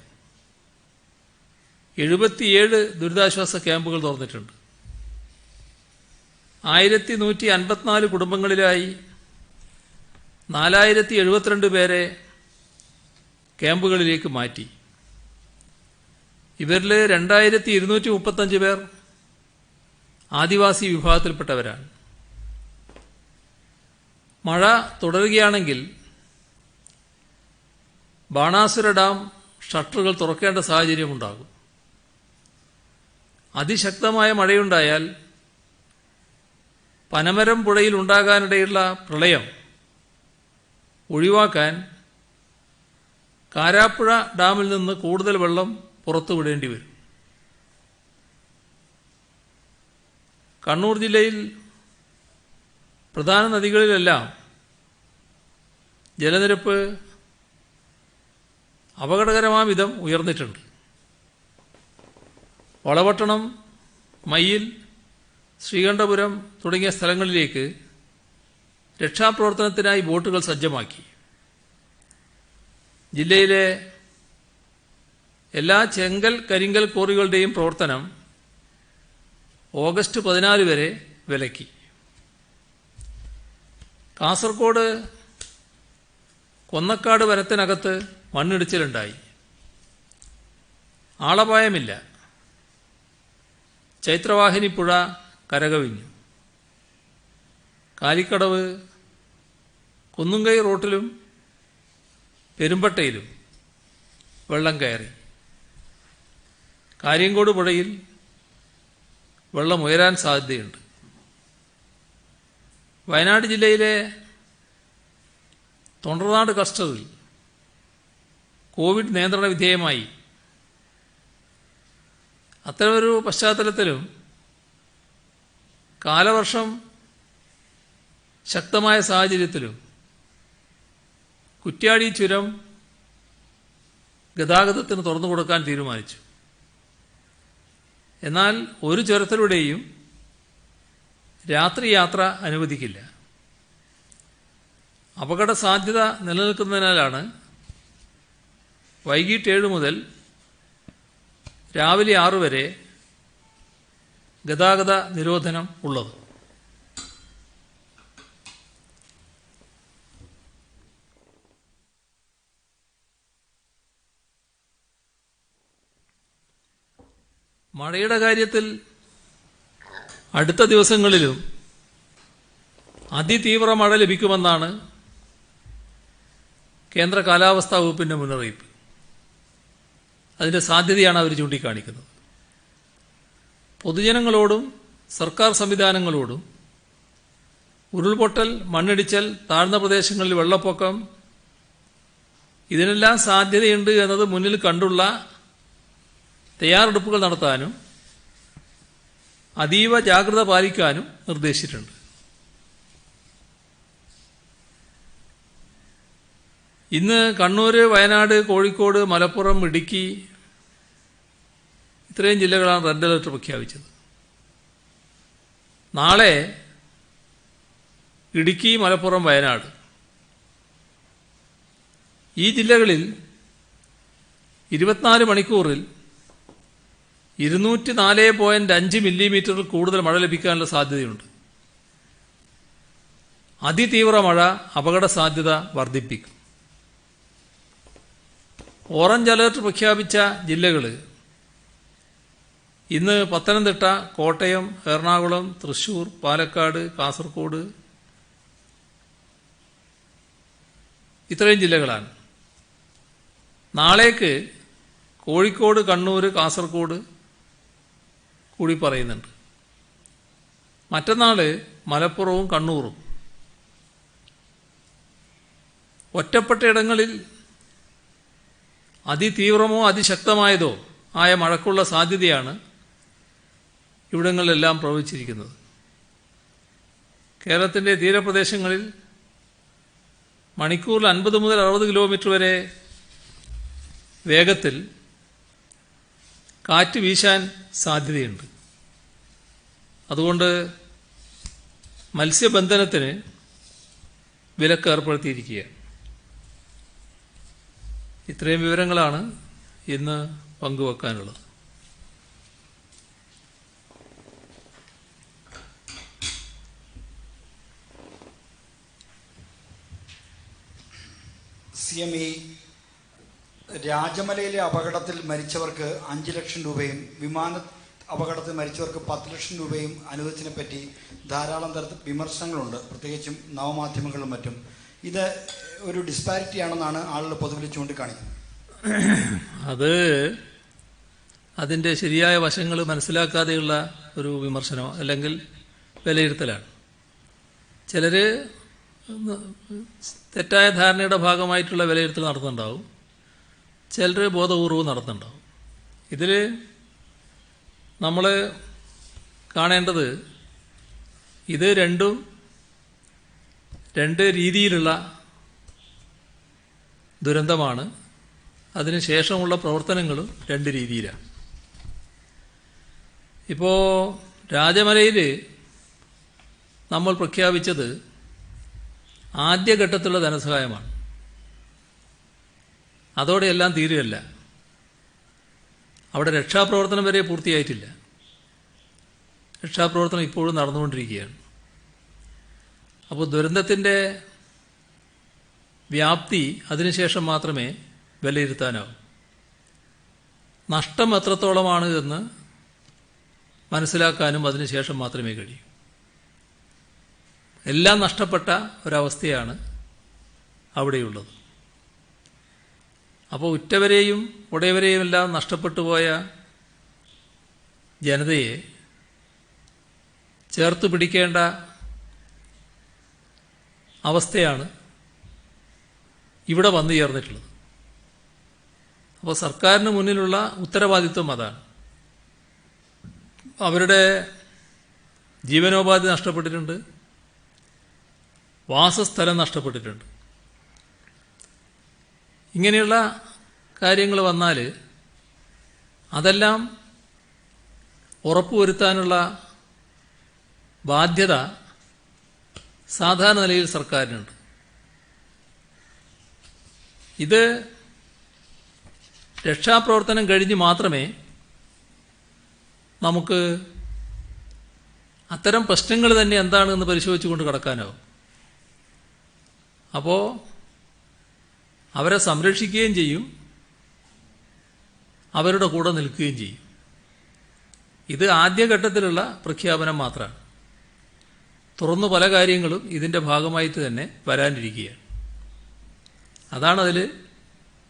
A: 77 ദുരിതാശ്വാസ ക്യാമ്പുകൾ തുറന്നിട്ടുണ്ട്. 1154 കുടുംബങ്ങളിലായി 4072 പേരെ ക്യാമ്പുകളിലേക്ക് മാറ്റി. ഇവരിൽ 2235 പേർ ആദിവാസി വിഭാഗത്തിൽപ്പെട്ടവരാണ്. മഴ തുടരുകയാണെങ്കിൽ ബാണാസുര ഡാം ഷട്ടറുകൾ തുറക്കേണ്ട സാഹചര്യമുണ്ടാകും. അതിശക്തമായ മഴയുണ്ടായാൽ പനമരം പുഴയിൽ ഉണ്ടാകാനിടയുള്ള പ്രളയം ഒഴിവാക്കാൻ കാരാപ്പുഴ ഡാമിൽ നിന്ന് കൂടുതൽ വെള്ളം പുറത്തുവിടേണ്ടി വരും. കണ്ണൂർ ജില്ലയിൽ പ്രധാന നദികളിലെല്ലാം ജലനിരപ്പ് അപകടകരമായ വിധം ഉയർന്നിട്ടുണ്ട്. വളപട്ടണം, മയ്യിൽ, ശ്രീകണ്ഠപുരം തുടങ്ങിയ സ്ഥലങ്ങളിലേക്ക് രക്ഷാപ്രവർത്തനത്തിനായി ബോട്ടുകൾ സജ്ജമാക്കി. ജില്ലയിലെ എല്ലാ ചെങ്കൽ, കരിങ്കൽ ക്വാറികളുടെയും പ്രവർത്തനം ഓഗസ്റ്റ് 14 വരെ വിലക്കി. കാസർഗോഡ് കൊന്നക്കാട് വനത്തിനകത്ത് മണ്ണിടിച്ചിലുണ്ടായി. ആളപായമില്ല. ചൈത്രവാഹിനി പുഴ കരകവിഞ്ഞു. കാലിക്കടവ്, കുന്നുംകൈ റോട്ടിലും പെരുമ്പട്ടയിലും വെള്ളം കയറി. കാര്യങ്കോട് പുഴയിൽ വെള്ളം ഉയരാൻ സാധ്യതയുണ്ട്. വയനാട് ജില്ലയിലെ തൊണ്ടർനാട് ക്ലസ്റ്ററിൽ കോവിഡ് നിയന്ത്രണ വിധേയമായി. അത്തരമൊരു പശ്ചാത്തലത്തിലും കാലവർഷം ശക്തമായ സാഹചര്യത്തിലും കുറ്റ്യാടി ചുരം ഗതാഗതത്തിന് തുറന്നു കൊടുക്കാൻ തീരുമാനിച്ചു. എന്നാൽ ഒരു ചുരത്തിലൂടെയും രാത്രി യാത്ര അനുവദിക്കില്ല. അപകട സാധ്യത നിലനിൽക്കുന്നതിനാലാണ് വൈകിട്ട് 7 മുതൽ രാവിലെ 6 വരെ ഗതാഗത നിരോധനം ഉള്ളത്. മഴയുടെ കാര്യത്തിൽ അടുത്ത ദിവസങ്ങളിലും അതിതീവ്ര മഴ ലഭിക്കുമെന്നാണ് കേന്ദ്ര കാലാവസ്ഥാ വകുപ്പിന്റെ മുന്നറിയിപ്പ്. അതിന്റെ സാധ്യതയാണ് അവർ ചൂണ്ടിക്കാണിക്കുന്നത്. പൊതുജനങ്ങളോടും സർക്കാർ സംവിധാനങ്ങളോടും ഉരുൾപൊട്ടൽ, മണ്ണിടിച്ചൽ, താഴ്ന്ന പ്രദേശങ്ങളിൽ വെള്ളപ്പൊക്കം ഇതിനെല്ലാം സാധ്യതയുണ്ട് എന്നത് മുന്നിൽ കണ്ടുള്ള തയ്യാറെടുപ്പുകൾ നടത്താനും അതീവ ജാഗ്രത പാലിക്കാനും നിർദ്ദേശിച്ചിട്ടുണ്ട്. ഇന്ന് കണ്ണൂർ, വയനാട്, കോഴിക്കോട്, മലപ്പുറം, ഇടുക്കി ഇത്രയും ജില്ലകളാണ് റെഡ് അലർട്ട് പ്രഖ്യാപിച്ചത്. നാളെ ഇടുക്കി, മലപ്പുറം, വയനാട് ഈ ജില്ലകളിൽ 24 മണിക്കൂറിൽ 204.5 മില്ലിമീറ്ററിൽ കൂടുതൽ മഴ ലഭിക്കാനുള്ള സാധ്യതയുണ്ട്. അതിതീവ്ര മഴ അപകട സാധ്യത വർദ്ധിപ്പിക്കും. ഓറഞ്ച് അലർട്ട് പ്രഖ്യാപിച്ച ജില്ലകൾ ഇന്ന് പത്തനംതിട്ട, കോട്ടയം, എറണാകുളം, തൃശൂർ, പാലക്കാട്, കാസർഗോഡ് ഇത്രയും ജില്ലകളാണ്. നാളേക്ക് കോഴിക്കോട്, കണ്ണൂർ, കാസർഗോഡ് കൂടി പറയുന്നുണ്ട്. മറ്റന്നാൾ മലപ്പുറവും കണ്ണൂറും. ഒറ്റപ്പെട്ട ഇടങ്ങളിൽ അതിതീവ്രമോ അതിശക്തമായതോ ആയ മഴയ്ക്കുള്ള സാധ്യതയാണ് ഇവിടങ്ങളിലെല്ലാം പ്രവചിച്ചിരിക്കുന്നത്. കേരളത്തിൻ്റെ തീരപ്രദേശങ്ങളിൽ മണിക്കൂറിൽ 50 മുതൽ 60 കിലോമീറ്റർ വരെ വേഗത്തിൽ കാറ്റ് വീശാൻ സാധ്യതയുണ്ട്. അതുകൊണ്ട് മത്സ്യബന്ധനത്തിന് വിലക്ക് ഏർപ്പെടുത്തിയിരിക്കുകയാണ്. ഇത്രയും വിവരങ്ങളാണ് ഇന്ന് പങ്കുവെക്കാനുള്ളത്.
B: CME രാജമലയിലെ അപകടത്തിൽ മരിച്ചവർക്ക് 5 ലക്ഷം രൂപയും വിമാന അപകടത്തിൽ മരിച്ചവർക്ക് 10 ലക്ഷം രൂപയും അനുവദിച്ചതിനെ പറ്റി ധാരാളം തരത്തിൽ വിമർശനങ്ങളുണ്ട്, പ്രത്യേകിച്ചും നവമാധ്യമങ്ങളിലും മറ്റും. ഇത് ഒരു ഡിസ്പാരിറ്റി ആണെന്നാണ് ആളുകൾ പൊതുവിൽ ചൂണ്ടിക്കാണിക്കുന്നത്.
A: അത് അതിൻ്റെ ശരിയായ വശങ്ങൾ മനസ്സിലാക്കാതെയുള്ള ഒരു വിമർശനം അല്ലെങ്കിൽ വിലയിരുത്തലാണ്. ചിലർ തെറ്റായ ധാരണയുടെ ഭാഗമായിട്ടുള്ള വിലയിരുത്തൽ നടത്തുന്നുണ്ടാവും, ചിലർ ബോധപൂർവ്വം നടത്തുന്നുണ്ടാവും. ഇതിൽ നമ്മൾ കാണേണ്ടത് ഇത് രണ്ടും രണ്ട് രീതിയിലുള്ള ദുരന്തമാണ്. അതിനുശേഷമുള്ള പ്രവർത്തനങ്ങളും രണ്ട് രീതിയിലാണ്. ഇപ്പോൾ രാജമലയിൽ നമ്മൾ പ്രഖ്യാപിച്ചത് ആദ്യഘട്ടത്തിലുള്ള ധനസഹായമാണ്. അതോടെ എല്ലാം തീരുകയല്ല. അവിടെ രക്ഷാപ്രവർത്തനം വരെ പൂർത്തിയായിട്ടില്ല. രക്ഷാപ്രവർത്തനം ഇപ്പോഴും നടന്നുകൊണ്ടിരിക്കുകയാണ്. അപ്പോൾ ദുരന്തത്തിൻ്റെ വ്യാപ്തി അതിനുശേഷം മാത്രമേ വിലയിരുത്താനാവൂ. നഷ്ടം എത്രത്തോളമാണ് എന്ന് മനസ്സിലാക്കാനും അതിനുശേഷം മാത്രമേ കഴിയൂ. എല്ലാം നഷ്ടപ്പെട്ട ഒരവസ്ഥയാണ് അവിടെയുള്ളത്. അപ്പോൾ ഉറ്റവരെയും ഉടയവരെയും എല്ലാം നഷ്ടപ്പെട്ടു പോയ ജനതയെ ചേർത്ത് പിടിക്കേണ്ട അവസ്ഥയാണ് ഇവിടെ വന്നു ചേർന്നിട്ടുള്ളത്. അപ്പോൾ സർക്കാരിന് മുന്നിലുള്ള ഉത്തരവാദിത്വം അതാണ്. അവരുടെ ജീവനോപാധി നഷ്ടപ്പെട്ടിട്ടുണ്ട്, വാസസ്ഥലം നഷ്ടപ്പെട്ടിട്ടുണ്ട്. ഇങ്ങനെയുള്ള കാര്യങ്ങൾ വന്നാൽ അതെല്ലാം ഉറപ്പുവരുത്താനുള്ള ബാധ്യത സാധാരണ നിലയിൽ സർക്കാരിനുണ്ട്. ഇത് രക്ഷാപ്രവർത്തനം കഴിഞ്ഞ് മാത്രമേ നമുക്ക് അത്തരം പ്രശ്നങ്ങൾ തന്നെ എന്താണെന്ന് പരിശോധിച്ചുകൊണ്ട് കടക്കാനാവും. അപ്പോൾ അവരെ സംരക്ഷിക്കുകയും ചെയ്യും, അവരുടെ കൂടെ നിൽക്കുകയും ചെയ്യും. ഇത് ആദ്യഘട്ടത്തിലുള്ള പ്രഖ്യാപനം മാത്രമാണ്. തുറന്നു പല കാര്യങ്ങളും ഇതിൻ്റെ ഭാഗമായിട്ട് തന്നെ വരാനിരിക്കുകയാണ്. അതാണതിൽ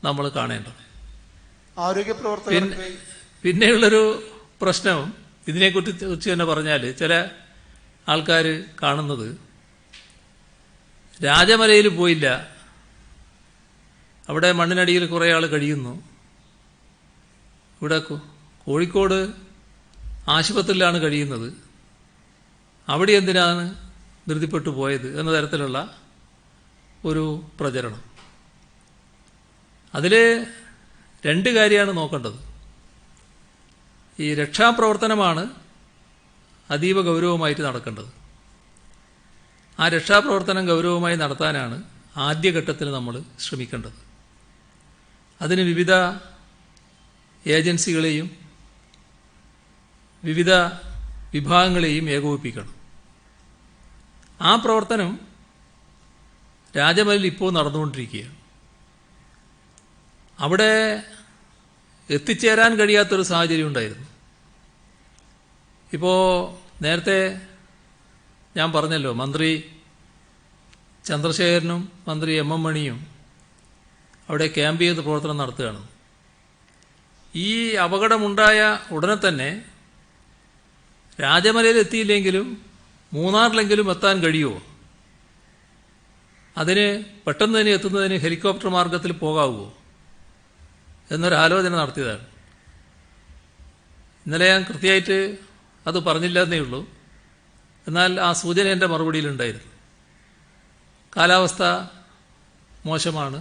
A: നമ്മൾ കാണേണ്ടത്.
B: ആരോഗ്യ പ്രവർത്തകർക്ക്
A: പിന്നെയുള്ളൊരു പ്രശ്നം ഇതിനെക്കുറിച്ച് തന്നെ പറഞ്ഞാൽ ചില ആൾക്കാർ കാണുന്നത് രാജമലയിൽ പോയില്ല, അവിടെ മണ്ണിനടിയിൽ കുറേ ആൾ കഴിയുന്നു, ഇവിടെ കോഴിക്കോട് ആശുപത്രിയിലാണ് കഴിയുന്നത്, അവിടെ എന്തിനാണ് ധൃതിപ്പെട്ടു പോയത് എന്ന തരത്തിലുള്ള ഒരു പ്രചരണം. അതിൽ രണ്ട് കാര്യമാണ് നോക്കേണ്ടത്. ഈ രക്ഷാപ്രവർത്തനമാണ് അതീവ ഗൗരവമായിട്ട് നടക്കേണ്ടത്. ആ രക്ഷാപ്രവർത്തനം ഗൗരവമായി നടത്താനാണ് ആദ്യഘട്ടത്തിൽ നമ്മൾ ശ്രമിക്കേണ്ടത്. അതിന് വിവിധ ഏജൻസികളെയും വിവിധ വിഭാഗങ്ങളെയും ഏകോപിപ്പിക്കണം. ആ പ്രവർത്തനം രാജമലയിൽ ഇപ്പോൾ നടന്നുകൊണ്ടിരിക്കുകയാണ്. അവിടെ എത്തിച്ചേരാൻ കഴിയാത്തൊരു സാഹചര്യം ഉണ്ടായിരുന്നു. ഇപ്പോൾ നേരത്തെ ഞാൻ പറഞ്ഞല്ലോ, മന്ത്രി ചന്ദ്രശേഖരനും മന്ത്രി എം എം മണിയും അവിടെ ക്യാമ്പ് ചെയ്ത് പ്രവർത്തനം നടത്തുകയാണ്. ഈ അപകടമുണ്ടായ ഉടനെ തന്നെ രാജമലയിൽ എത്തിയില്ലെങ്കിലും മൂന്നാറിലെങ്കിലും എത്താൻ കഴിയുമോ, അതിന് പെട്ടെന്ന് തന്നെ എത്തുന്നതിന് ഹെലികോപ്റ്റർ മാർഗത്തിൽ പോകാവുമോ എന്നൊരാലോചന നടത്തിയതാണ്. ഇന്നലെ ഞാൻ കൃത്യമായിട്ട് അത് പറഞ്ഞില്ല എന്നേ ഉള്ളൂ. എന്നാൽ ആ സൂചന എൻ്റെ മറുപടിയിലുണ്ടായിരുന്നു. കാലാവസ്ഥ മോശമാണ്,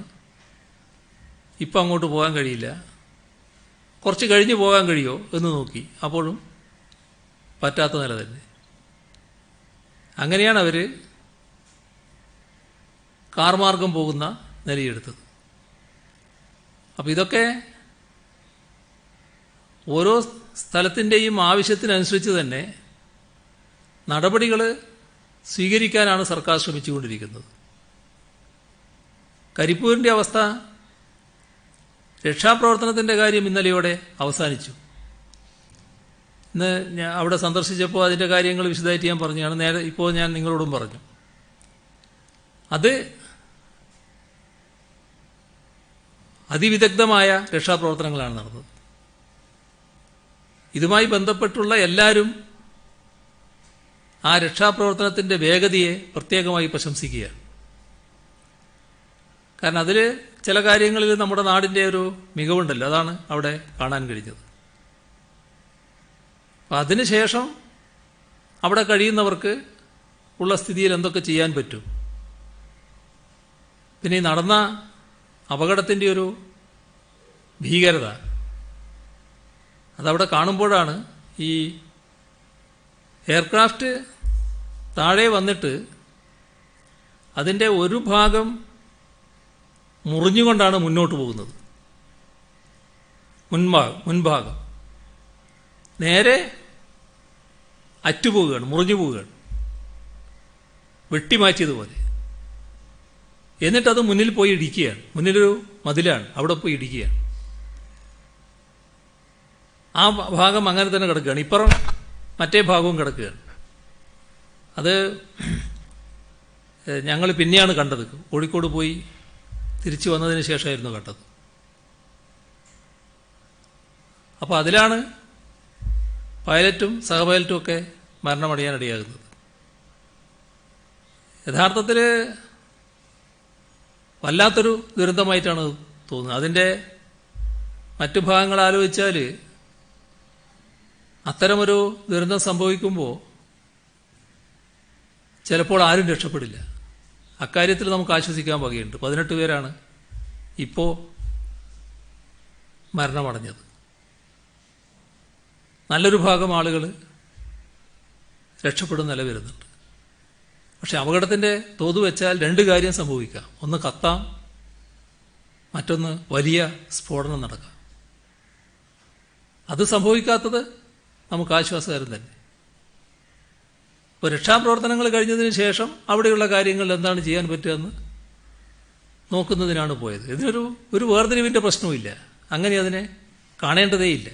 A: ഇപ്പം അങ്ങോട്ട് പോകാൻ കഴിയില്ല, കുറച്ച് കഴിഞ്ഞ് പോകാൻ കഴിയുമോ എന്ന് നോക്കി. അപ്പോഴും പറ്റാത്ത നില തന്നെ. അങ്ങനെയാണ് അവർ കാർ മാർഗം പോകുന്ന നിലയെടുത്തത്. അപ്പോൾ ഇതൊക്കെ ഓരോ സ്ഥലത്തിൻ്റെയും ആവശ്യത്തിനനുസരിച്ച് തന്നെ നടപടികൾ സ്വീകരിക്കാനാണ് സർക്കാർ ശ്രമിച്ചുകൊണ്ടിരിക്കുന്നത്. കരിപ്പൂരിൻ്റെ അവസ്ഥ, രക്ഷാപ്രവർത്തനത്തിൻ്റെ കാര്യം ഇന്നലെയോടെ അവസാനിച്ചു. ഇന്ന് ഞാൻ അവിടെ സന്ദർശിച്ചപ്പോൾ അതിൻ്റെ കാര്യങ്ങൾ വിശദമായിട്ട് ഞാൻ പറഞ്ഞതാണ്. നേരെ ഇപ്പോൾ ഞാൻ നിങ്ങളോടും പറഞ്ഞു. അത് അതിവിദഗ്ധമായ രക്ഷാപ്രവർത്തനങ്ങളാണ് നടന്നത്. ഇതുമായി ബന്ധപ്പെട്ടുള്ള എല്ലാവരും ആ രക്ഷാപ്രവർത്തനത്തിൻ്റെ വേഗതയെ പ്രത്യേകമായി പ്രശംസിക്കുകയാണ്. കാരണം അതിൽ ചില കാര്യങ്ങളിൽ നമ്മുടെ നാടിൻ്റെ ഒരു മികവുണ്ടല്ലോ, അതാണ് അവിടെ കാണാൻ കഴിഞ്ഞത്. അപ്പം അതിനുശേഷം അവിടെ കഴിയുന്നവർക്ക് ഉള്ള സ്ഥിതിയിൽ എന്തൊക്കെ ചെയ്യാൻ പറ്റും, പിന്നെ ഈ നടന്ന അപകടത്തിൻ്റെ ഒരു ഭീകരത അതവിടെ കാണുമ്പോഴാണ് ഈ എയർക്രാഫ്റ്റ് താഴെ വന്നിട്ട് അതിൻ്റെ ഒരു ഭാഗം മുറിഞ്ഞുകൊണ്ടാണ് മുന്നോട്ട് പോകുന്നത്. മുൻഭാഗം നേരെ അറ്റുപോവുകയാണ്, മുറിഞ്ഞു പോവുകയാണ്, വെട്ടിമാറ്റിയതുപോലെ. എന്നിട്ടത് മുന്നിൽ പോയി ഇടിക്കുകയാണ്. മുന്നിലൊരു മതിലാണ്, അവിടെ പോയി ഇടിക്കുകയാണ്. ആ ഭാഗം അങ്ങനെ തന്നെ കിടക്കുകയാണ്, ഇപ്പുറം മറ്റേ ഭാഗവും കിടക്കുകയാണ്. അത് ഞങ്ങൾ പിന്നെയാണ് കണ്ടത്. കോഴിക്കോട് പോയി തിരിച്ചു വന്നതിന് ശേഷമായിരുന്നു കണ്ടത്. അപ്പോൾ അതിലാണ് പൈലറ്റും സഹപൈലറ്റും ഒക്കെ മരണമടയാനിടയാകുന്നത്. യഥാർത്ഥത്തിൽ വല്ലാത്തൊരു ദുരന്തമായിട്ടാണ് തോന്നുന്നത്. അതിൻ്റെ മറ്റു ഭാഗങ്ങൾ ആലോചിച്ചാൽ അത്തരമൊരു ദുരന്തം സംഭവിക്കുമ്പോൾ ചിലപ്പോൾ ആരും രക്ഷപ്പെടില്ല. അക്കാര്യത്തിൽ നമുക്ക് ആശ്വസിക്കാൻ വകയുണ്ട്. 18 പേരാണ് ഇപ്പോൾ മരണമടഞ്ഞത്. നല്ലൊരു ഭാഗം ആളുകൾ രക്ഷപ്പെടുന്ന നില വരുന്നുണ്ട്. പക്ഷെ അപകടത്തിൻ്റെ തോത് വെച്ചാൽ 2 കാര്യം സംഭവിക്കാം. ഒന്ന് കത്താം, മറ്റൊന്ന് വലിയ സ്ഫോടനം നടക്കാം. അത് സംഭവിക്കാത്തത് നമുക്ക് ആശ്വാസകരം തന്നെ. ഇപ്പോൾ രക്ഷാപ്രവർത്തനങ്ങൾ കഴിഞ്ഞതിന് ശേഷം അവിടെയുള്ള കാര്യങ്ങൾ എന്താണ് ചെയ്യാൻ പറ്റുകയെന്ന് നോക്കുന്നതിനാണ് പോയത്. ഇതിനൊരു വേർതിരിവിൻ്റെ പ്രശ്നവുമില്ല. അങ്ങനെ അതിനെ കാണേണ്ടതേയില്ല.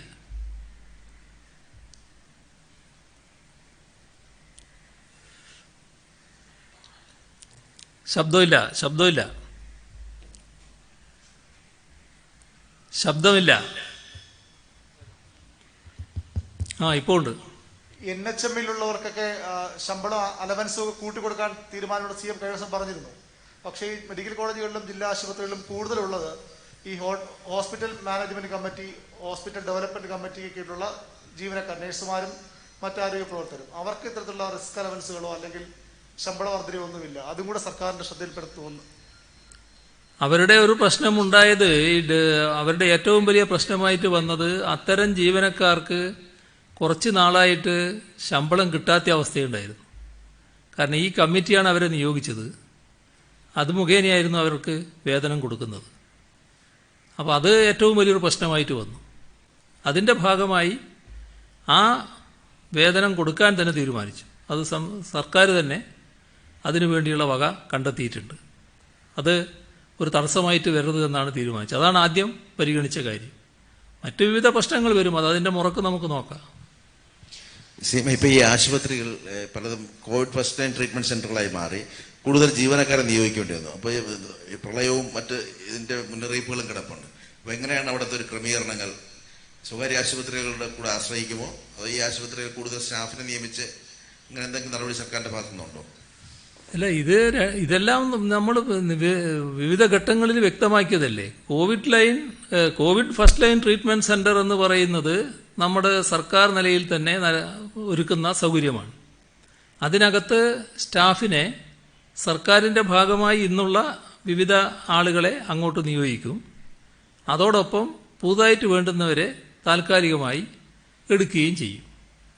A: ശബ്ദമില്ല. ഇപ്പോൾ ഉണ്ട്.
C: NHM-ലുള്ളവർക്കൊക്കെ ശമ്പളം അലവൻസ് കൂട്ടിക്കൊടുക്കാൻ തീരുമാനമുള്ള CM കഴിഞ്ഞ ദിവസം പറഞ്ഞിരുന്നു. പക്ഷേ ഈ മെഡിക്കൽ കോളേജുകളിലും ജില്ലാ ആശുപത്രികളിലും കൂടുതലുള്ളത് ഈ hospital management committee, hospital development കമ്മിറ്റിക്കുള്ള ജീവനക്കാർ, നഴ്സുമാരും മറ്റാരോഗ്യ പ്രവർത്തകരും. അവർക്ക് ഇത്തരത്തിലുള്ള റിസ്ക് അലവൻസുകളോ അല്ലെങ്കിൽ ശമ്പള വർധനയൊന്നുമില്ല. അതും കൂടെ സർക്കാരിന്റെ ശ്രദ്ധയിൽപ്പെടുത്തുമെന്ന്.
A: അവരുടെ ഒരു പ്രശ്നമുണ്ടായത്, അവരുടെ ഏറ്റവും വലിയ പ്രശ്നമായിട്ട് വന്നത് അത്തരം ജീവനക്കാർക്ക് കുറച്ച് നാളായിട്ട് ശമ്പളം കിട്ടാത്ത അവസ്ഥയുണ്ടായിരുന്നു. കാരണം ഈ കമ്മിറ്റിയാണ് അവരെ നിയോഗിച്ചത്. അത് മുഖേനയായിരുന്നു അവർക്ക് വേതനം കൊടുക്കുന്നത്. അപ്പോൾ അത് ഏറ്റവും വലിയൊരു പ്രശ്നമായിട്ട് വന്നു. അതിൻ്റെ ഭാഗമായി ആ വേതനം കൊടുക്കാൻ തന്നെ തീരുമാനിച്ചു. അത് സർക്കാർ തന്നെ അതിനു വേണ്ടിയുള്ള വക കണ്ടെത്തിയിട്ടുണ്ട്. അത് ഒരു തടസ്സമായിട്ട് വരരുത് എന്നാണ് തീരുമാനിച്ചത്. അതാണ് ആദ്യം പരിഗണിച്ച കാര്യം. മറ്റു വിവിധ പ്രശ്നങ്ങൾ വരും, അത് അതിൻ്റെ മുറക്ക് നമുക്ക് നോക്കാം.
D: ഇപ്പോൾ ഈ ആശുപത്രികൾ പലതും കോവിഡ് ഫസ്റ്റ് ലൈൻ ട്രീറ്റ്മെന്റ് സെന്ററുകളായി മാറി കൂടുതൽ ജീവനക്കാരെ നിയോഗിക്കേണ്ടി വന്നു. അപ്പോൾ ഈ പ്രളയവും മറ്റ് ഇതിന്റെ മുന്നറിയിപ്പുകളും കിടപ്പുണ്ട്. അപ്പോൾ എങ്ങനെയാണ് അവിടുത്തെ ഒരു ക്രമീകരണങ്ങൾ? സ്വകാര്യ ആശുപത്രികളുടെ കൂടെ ആശ്രയിക്കുമോ, അതോ ഈ ആശുപത്രികൾ കൂടുതൽ സ്റ്റാഫിനെ നിയമിച്ച് ഇങ്ങനെ എന്തെങ്കിലും നടപടി സർക്കാരിന്റെ ഭാഗത്തുനിന്നുണ്ടോ?
A: അല്ല, ഇതെല്ലാം നമ്മൾ വിവിധ ഘട്ടങ്ങളിൽ വ്യക്തമാക്കിയതല്ലേ. COVID first line treatment centre എന്ന് പറയുന്നത് നമ്മുടെ സർക്കാർ നിലയിൽ തന്നെ ഒരുക്കുന്ന സൗകര്യമാണ്. അതിനകത്ത് സ്റ്റാഫിനെ സർക്കാരിൻ്റെ ഭാഗമായി ഇന്നുള്ള വിവിധ ആളുകളെ അങ്ങോട്ട് നിയോഗിക്കും. അതോടൊപ്പം പുതുതായിട്ട് വേണ്ടുന്നവരെ താൽക്കാലികമായി എടുക്കുകയും ചെയ്യും.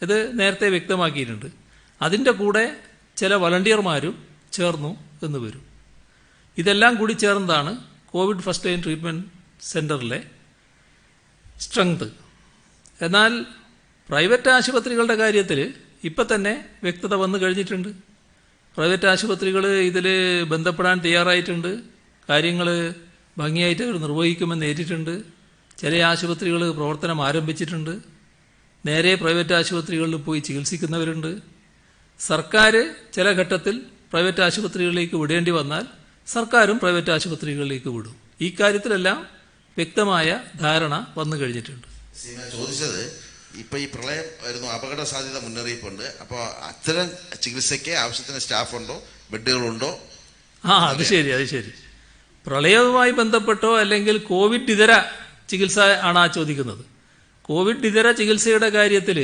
A: ഇത് നേരത്തെ വ്യക്തമാക്കിയിട്ടുണ്ട്. അതിൻ്റെ കൂടെ ചില വളണ്ടിയർമാരും ചേർന്നു എന്ന് വരും. ഇതെല്ലാം കൂടി ചേർന്നതാണ് കോവിഡ് ഫസ്റ്റ് ലൈൻ ട്രീറ്റ്മെന്റ് സെന്ററിലെ സ്ട്രെങ്ത്. എന്നാൽ പ്രൈവറ്റ് ആശുപത്രികളുടെ കാര്യത്തിൽ ഇപ്പം തന്നെ വ്യക്തത വന്നു കഴിഞ്ഞിട്ടുണ്ട്. പ്രൈവറ്റ് ആശുപത്രികൾ ഇതിൽ ബന്ധപ്പെടാൻ തയ്യാറായിട്ടുണ്ട്. കാര്യങ്ങൾ ഭംഗിയായിട്ട് അവർ നിർവഹിക്കുമെന്ന് ഏറ്റിട്ടുണ്ട്. ചില ആശുപത്രികൾ പ്രവർത്തനം ആരംഭിച്ചിട്ടുണ്ട്. നേരെ പ്രൈവറ്റ് ആശുപത്രികളിൽ പോയി ചികിത്സിക്കുന്നവരുണ്ട്. സർക്കാർ ചില ഘട്ടത്തിൽ പ്രൈവറ്റ് ആശുപത്രികളിലേക്ക് വിടേണ്ടി വന്നാൽ സർക്കാരും പ്രൈവറ്റ് ആശുപത്രികളിലേക്ക് വിടും. ഈ കാര്യത്തിലെല്ലാം വ്യക്തമായ ധാരണ വന്നു കഴിഞ്ഞിട്ടുണ്ട്.
D: ചോദിച്ചത്, ഇപ്പൊ ഈ പ്രളയം വരുന്നു, അപകട സാധ്യത മുന്നറിയിപ്പുണ്ട്. അപ്പോൾ അത്തരം ചികിത്സയ്ക്ക് ആവശ്യത്തിന് സ്റ്റാഫുണ്ടോ, ബെഡുകളുണ്ടോ?
A: അത് ശരി. പ്രളയവുമായി ബന്ധപ്പെട്ടോ അല്ലെങ്കിൽ കോവിഡ് ഇതര ചികിത്സ ആണ് ചോദിക്കുന്നത്. കോവിഡ് ഇതര ചികിത്സയുടെ കാര്യത്തിൽ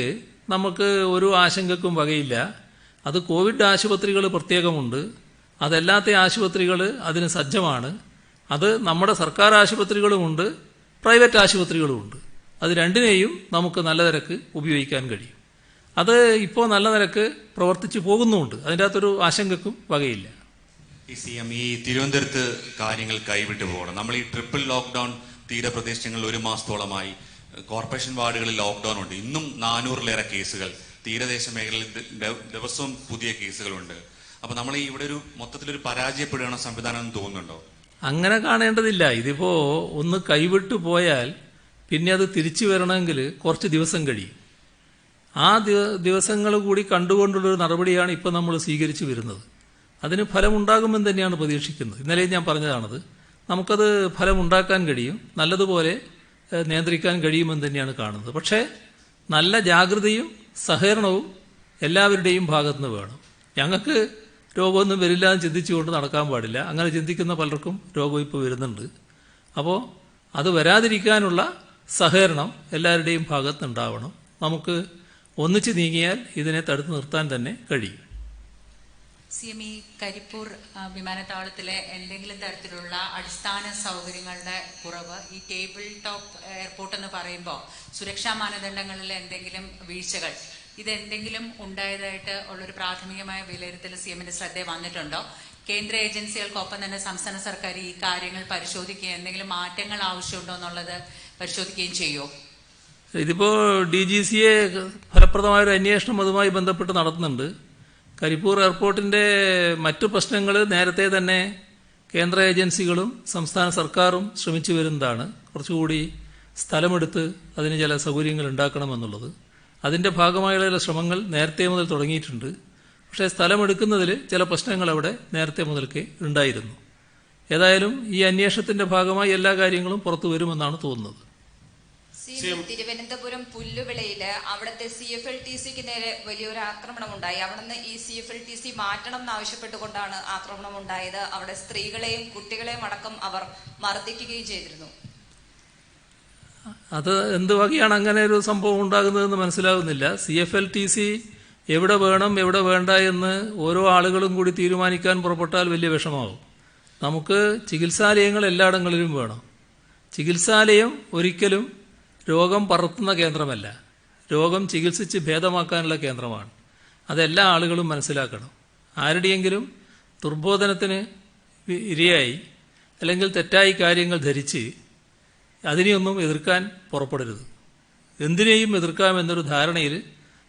A: നമുക്ക് ഒരു ആശങ്കക്കും വകയില്ല. അത് കോവിഡ് ആശുപത്രികൾ പ്രത്യേകമുണ്ട്. അതല്ലാത്ത ആശുപത്രികൾ അതിന് സജ്ജമാണ്. അത് നമ്മുടെ സർക്കാർ ആശുപത്രികളുമുണ്ട്, പ്രൈവറ്റ് ആശുപത്രികളുമുണ്ട്. അത് രണ്ടിനെയും നമുക്ക് നല്ല നിരക്ക് ഉപയോഗിക്കാൻ കഴിയും. അത് ഇപ്പോൾ നല്ല നിരക്ക് പ്രവർത്തിച്ചു പോകുന്നുമുണ്ട്. അതിൻ്റെ അകത്തൊരു ആശങ്കക്കും വകയില്ല.
E: CM, ഈ തിരുവനന്തപുരത്ത് കാര്യങ്ങൾ കൈവിട്ടു പോകണം. നമ്മൾ ഈ ട്രിപ്പിൾ ലോക്ക്ഡൌൺ തീരപ്രദേശങ്ങളിൽ 1 മാസത്തോളമായി കോർപ്പറേഷൻ വാർഡുകളിൽ ലോക്ക്ഡൌൺ ഉണ്ട്. ഇന്നും 400-ലേറെ കേസുകൾ. തീരദേശ മേഖലയിൽ ദിവസവും പുതിയ കേസുകളുണ്ട്. അപ്പൊ നമ്മൾ ഇവിടെ ഒരു മൊത്തത്തിലൊരു പരാജയപ്പെടുകയാണ് സംവിധാനം എന്ന് തോന്നുന്നുണ്ടോ?
A: അങ്ങനെ കാണേണ്ടതില്ല. ഇതിപ്പോ ഒന്ന് കൈവിട്ടു പോയാൽ പിന്നെ അത് തിരിച്ചു വരണമെങ്കിൽ കുറച്ച് ദിവസം കഴിയും. ആ ദിവസങ്ങൾ കൂടി കണ്ടുകൊണ്ടുള്ളൊരു നടപടിയാണ് ഇപ്പോൾ നമ്മൾ സ്വീകരിച്ചു വരുന്നത്. അതിന് ഫലമുണ്ടാകുമെന്ന് തന്നെയാണ് പ്രതീക്ഷിക്കുന്നത്. ഇന്നലെ ഞാൻ പറഞ്ഞതാണത്. നമുക്കത് ഫലമുണ്ടാക്കാൻ കഴിയും, നല്ലതുപോലെ നിയന്ത്രിക്കാൻ കഴിയുമെന്ന് തന്നെയാണ് കാണുന്നത്. പക്ഷേ നല്ല ജാഗ്രതയും സഹകരണവും എല്ലാവരുടെയും ഭാഗത്തുനിന്ന് വേണം. ഞങ്ങൾക്ക് രോഗമൊന്നും വരില്ല എന്ന് ചിന്തിച്ചുകൊണ്ട് നടക്കാൻ പാടില്ല. അങ്ങനെ ചിന്തിക്കുന്ന പലർക്കും രോഗം ഇപ്പോൾ വരുന്നുണ്ട്. അപ്പോൾ അത് വരാതിരിക്കാനുള്ള സഹകരണം എല്ലാവരുടെയും ഭാഗത്തുണ്ടാവണം. നമുക്ക് ഒന്നിച്ച് നീങ്ങിയാൽ ഇതിനെ തടുത്തു നിർത്താൻ തന്നെ കഴിയും.
F: CM ഈ കരിപ്പൂർ വിമാനത്താവളത്തിലെ എന്തെങ്കിലും തരത്തിലുള്ള അടിസ്ഥാന സൗകര്യങ്ങളുടെ കുറവ്, ഈ ടേബിൾ ടോപ്പ് എയർപോർട്ട് എന്ന് പറയുമ്പോൾ സുരക്ഷാ മാനദണ്ഡങ്ങളിൽ എന്തെങ്കിലും വീഴ്ചകൾ, ഇതെന്തെങ്കിലും ഉണ്ടായതായിട്ട് ഉള്ളൊരു പ്രാഥമികമായ വിലയിരുത്തൽ CMന്റെ ശ്രദ്ധയിൽ വന്നിട്ടുണ്ടോ? കേന്ദ്ര ഏജൻസികൾക്കൊപ്പം തന്നെ സംസ്ഥാന സർക്കാർ ഈ കാര്യങ്ങൾ പരിശോധിക്കുകയും എന്തെങ്കിലും മാറ്റങ്ങൾ ആവശ്യമുണ്ടോ എന്നുള്ളത് പരിശോധിക്കുകയും ചെയ്യുമോ?
A: ഇതിപ്പോൾ DGCA ഫലപ്രദമായൊരു അന്വേഷണം അതുമായി ബന്ധപ്പെട്ട് നടത്തുന്നുണ്ട്. കരിപ്പൂർ എയർപോർട്ടിൻ്റെ മറ്റു പ്രശ്നങ്ങൾ നേരത്തെ തന്നെ കേന്ദ്ര ഏജൻസികളും സംസ്ഥാന സർക്കാരും ശ്രമിച്ചു വരുന്നതാണ്. കുറച്ചുകൂടി സ്ഥലമെടുത്ത് അതിന് ചില സൗകര്യങ്ങൾ ഉണ്ടാക്കണമെന്നുള്ളത്. അതിൻ്റെ ഭാഗമായുള്ള ചില ശ്രമങ്ങൾ നേരത്തെ മുതൽ തുടങ്ങിയിട്ടുണ്ട്. പക്ഷേ സ്ഥലമെടുക്കുന്നതിൽ ചില പ്രശ്നങ്ങൾ അവിടെ നേരത്തെ മുതൽക്കേ ഉണ്ടായിരുന്നു. ഏതായാലും ഈ അന്വേഷണത്തിൻ്റെ ഭാഗമായി എല്ലാ കാര്യങ്ങളും പുറത്തു വരുമെന്നാണ് തോന്നുന്നത്.
G: തിരുവനന്തപുരം പുല്ലുവിളയില് അവിടുത്തെ CFLTCക്ക് നേരെ വലിയൊരു ആക്രമണം ഉണ്ടായി. അവിടുന്ന് ഈ CFLTC മാറ്റണം എന്നാവശ്യപ്പെട്ടുകൊണ്ടാണ് ആക്രമണം ഉണ്ടായത്. അവിടെ സ്ത്രീകളെയും കുട്ടികളെയും അടക്കം അവർ മർദ്ദിക്കുകയും ചെയ്തിരുന്നു.
A: അത് എന്ത് വകയാണ് അങ്ങനെ ഒരു സംഭവം ഉണ്ടാകുന്നതെന്ന് മനസ്സിലാകുന്നില്ല. CFLTC എവിടെ വേണം എവിടെ വേണ്ട എന്ന് ഓരോ ആളുകളും കൂടി തീരുമാനിക്കാൻ പുറപ്പെട്ടാൽ വലിയ വിഷമാവും. നമുക്ക് ചികിത്സാലയങ്ങൾ എല്ലായിടങ്ങളിലും വേണം. ചികിത്സാലയം ഒരിക്കലും രോഗം പടർത്തുന്ന കേന്ദ്രമല്ല, രോഗം ചികിത്സിച്ച് ഭേദമാക്കാനുള്ള കേന്ദ്രമാണ്. അതെല്ലാ ആളുകളും മനസ്സിലാക്കണം. ആരുടെയെങ്കിലും ദുർബോധനത്തിന് ഇരയായി അല്ലെങ്കിൽ തെറ്റായി കാര്യങ്ങൾ ധരിച്ച് അതിനെയൊന്നും എതിർക്കാൻ പുറപ്പെടരുത്. എന്തിനേയും എതിർക്കാമെന്നൊരു ധാരണയിൽ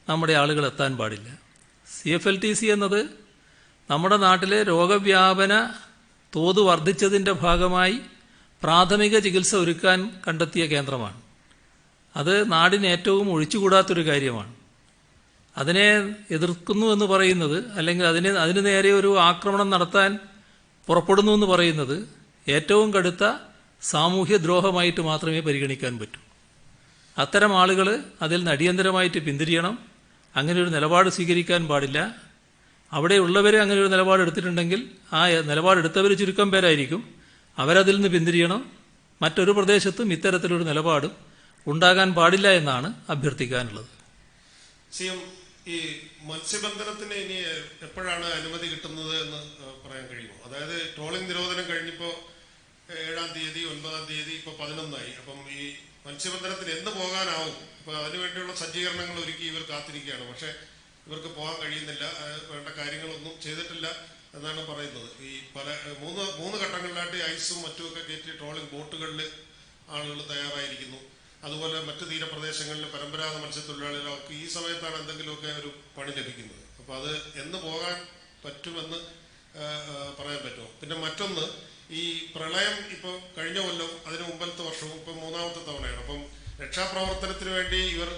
A: നമ്മുടെ ആളുകൾ എത്താൻ പാടില്ല. CFLTC എന്നത് നമ്മുടെ നാട്ടിലെ രോഗവ്യാപന തോത് വർദ്ധിച്ചതിൻ്റെ ഭാഗമായി പ്രാഥമിക ചികിത്സ ഒരുക്കാൻ കണ്ടെത്തിയ കേന്ദ്രമാണ്. അത് നാടിന് ഏറ്റവും ഒഴിച്ചുകൂടാത്തൊരു കാര്യമാണ്. അതിനെ എതിർക്കുന്നു എന്ന് പറയുന്നത്, അല്ലെങ്കിൽ അതിന് നേരെ ഒരു ആക്രമണം നടത്താൻ പുറപ്പെടുന്നു എന്ന് പറയുന്നത് ഏറ്റവും കടുത്ത സാമൂഹ്യ ദ്രോഹമായിട്ട് മാത്രമേ പരിഗണിക്കാൻ പറ്റൂ. അത്തരം ആളുകൾ അതിൽ നിന്ന് അടിയന്തരമായിട്ട് പിന്തിരിയണം. അങ്ങനെ ഒരു നിലപാട് സ്വീകരിക്കാൻ പാടില്ല. അവിടെയുള്ളവരെ അങ്ങനെ ഒരു നിലപാടെടുത്തിട്ടുണ്ടെങ്കിൽ ആ നിലപാടെടുത്തവർ ചുരുക്കം പേരായിരിക്കും. അവരതിൽ നിന്ന് പിന്തിരിയണം. മറ്റൊരു പ്രദേശത്തും ഇത്തരത്തിലൊരു നിലപാടും ഉണ്ടാകാൻ പാടില്ല എന്നാണ് അഭ്യർത്ഥിക്കാനുള്ളത്.
H: CM, ഈ മത്സ്യബന്ധനത്തിന് ഇനി എപ്പോഴാണ് അനുമതി കിട്ടുന്നത് എന്ന് പറയാൻ കഴിയുമോ? അതായത് ട്രോളിംഗ് നിരോധനം കഴിഞ്ഞപ്പോൾ 7-ാം തീയതി, 9-ാം തീയതി, ഇപ്പോൾ 11-ആയി. അപ്പം ഈ മത്സ്യബന്ധനത്തിന് എന്ന് പോകാനാവും? ഇപ്പൊ അതിനുവേണ്ടിയുള്ള സജ്ജീകരണങ്ങൾ ഒരുക്കി ഇവർ കാത്തിരിക്കുകയാണ്. പക്ഷെ ഇവർക്ക് പോകാൻ കഴിയുന്നില്ല. വേണ്ട കാര്യങ്ങളൊന്നും ചെയ്തിട്ടില്ല എന്നാണ് പറയുന്നത്. ഈ മൂന്ന് ഘട്ടങ്ങളിലായിട്ട് ഐസും മറ്റുമൊക്കെ കയറ്റി ട്രോളിംഗ് ബോട്ടുകളിൽ ആളുകൾ തയ്യാറായിരിക്കുന്നു. അതുപോലെ മറ്റ് തീരപ്രദേശങ്ങളിൽ പരമ്പരാഗത മത്സ്യത്തൊഴിലാളികൾക്ക് ഈ സമയത്താണ് എന്തെങ്കിലുമൊക്കെ ഒരു പണി ലഭിക്കുന്നത്. അപ്പോൾ അത് എന്ന് പോകാൻ പറ്റുമെന്ന് പറയാൻ പറ്റുമോ? പിന്നെ മറ്റൊന്ന്, ഈ പ്രളയം ഇപ്പോൾ കഴിഞ്ഞ കൊല്ലം, അതിന് മുമ്പത്തെ വർഷവും ഇപ്പം 3-ാമത്തെ തവണയാണ്. അപ്പം രക്ഷാപ്രവർത്തനത്തിന് വേണ്ടി ഇവർ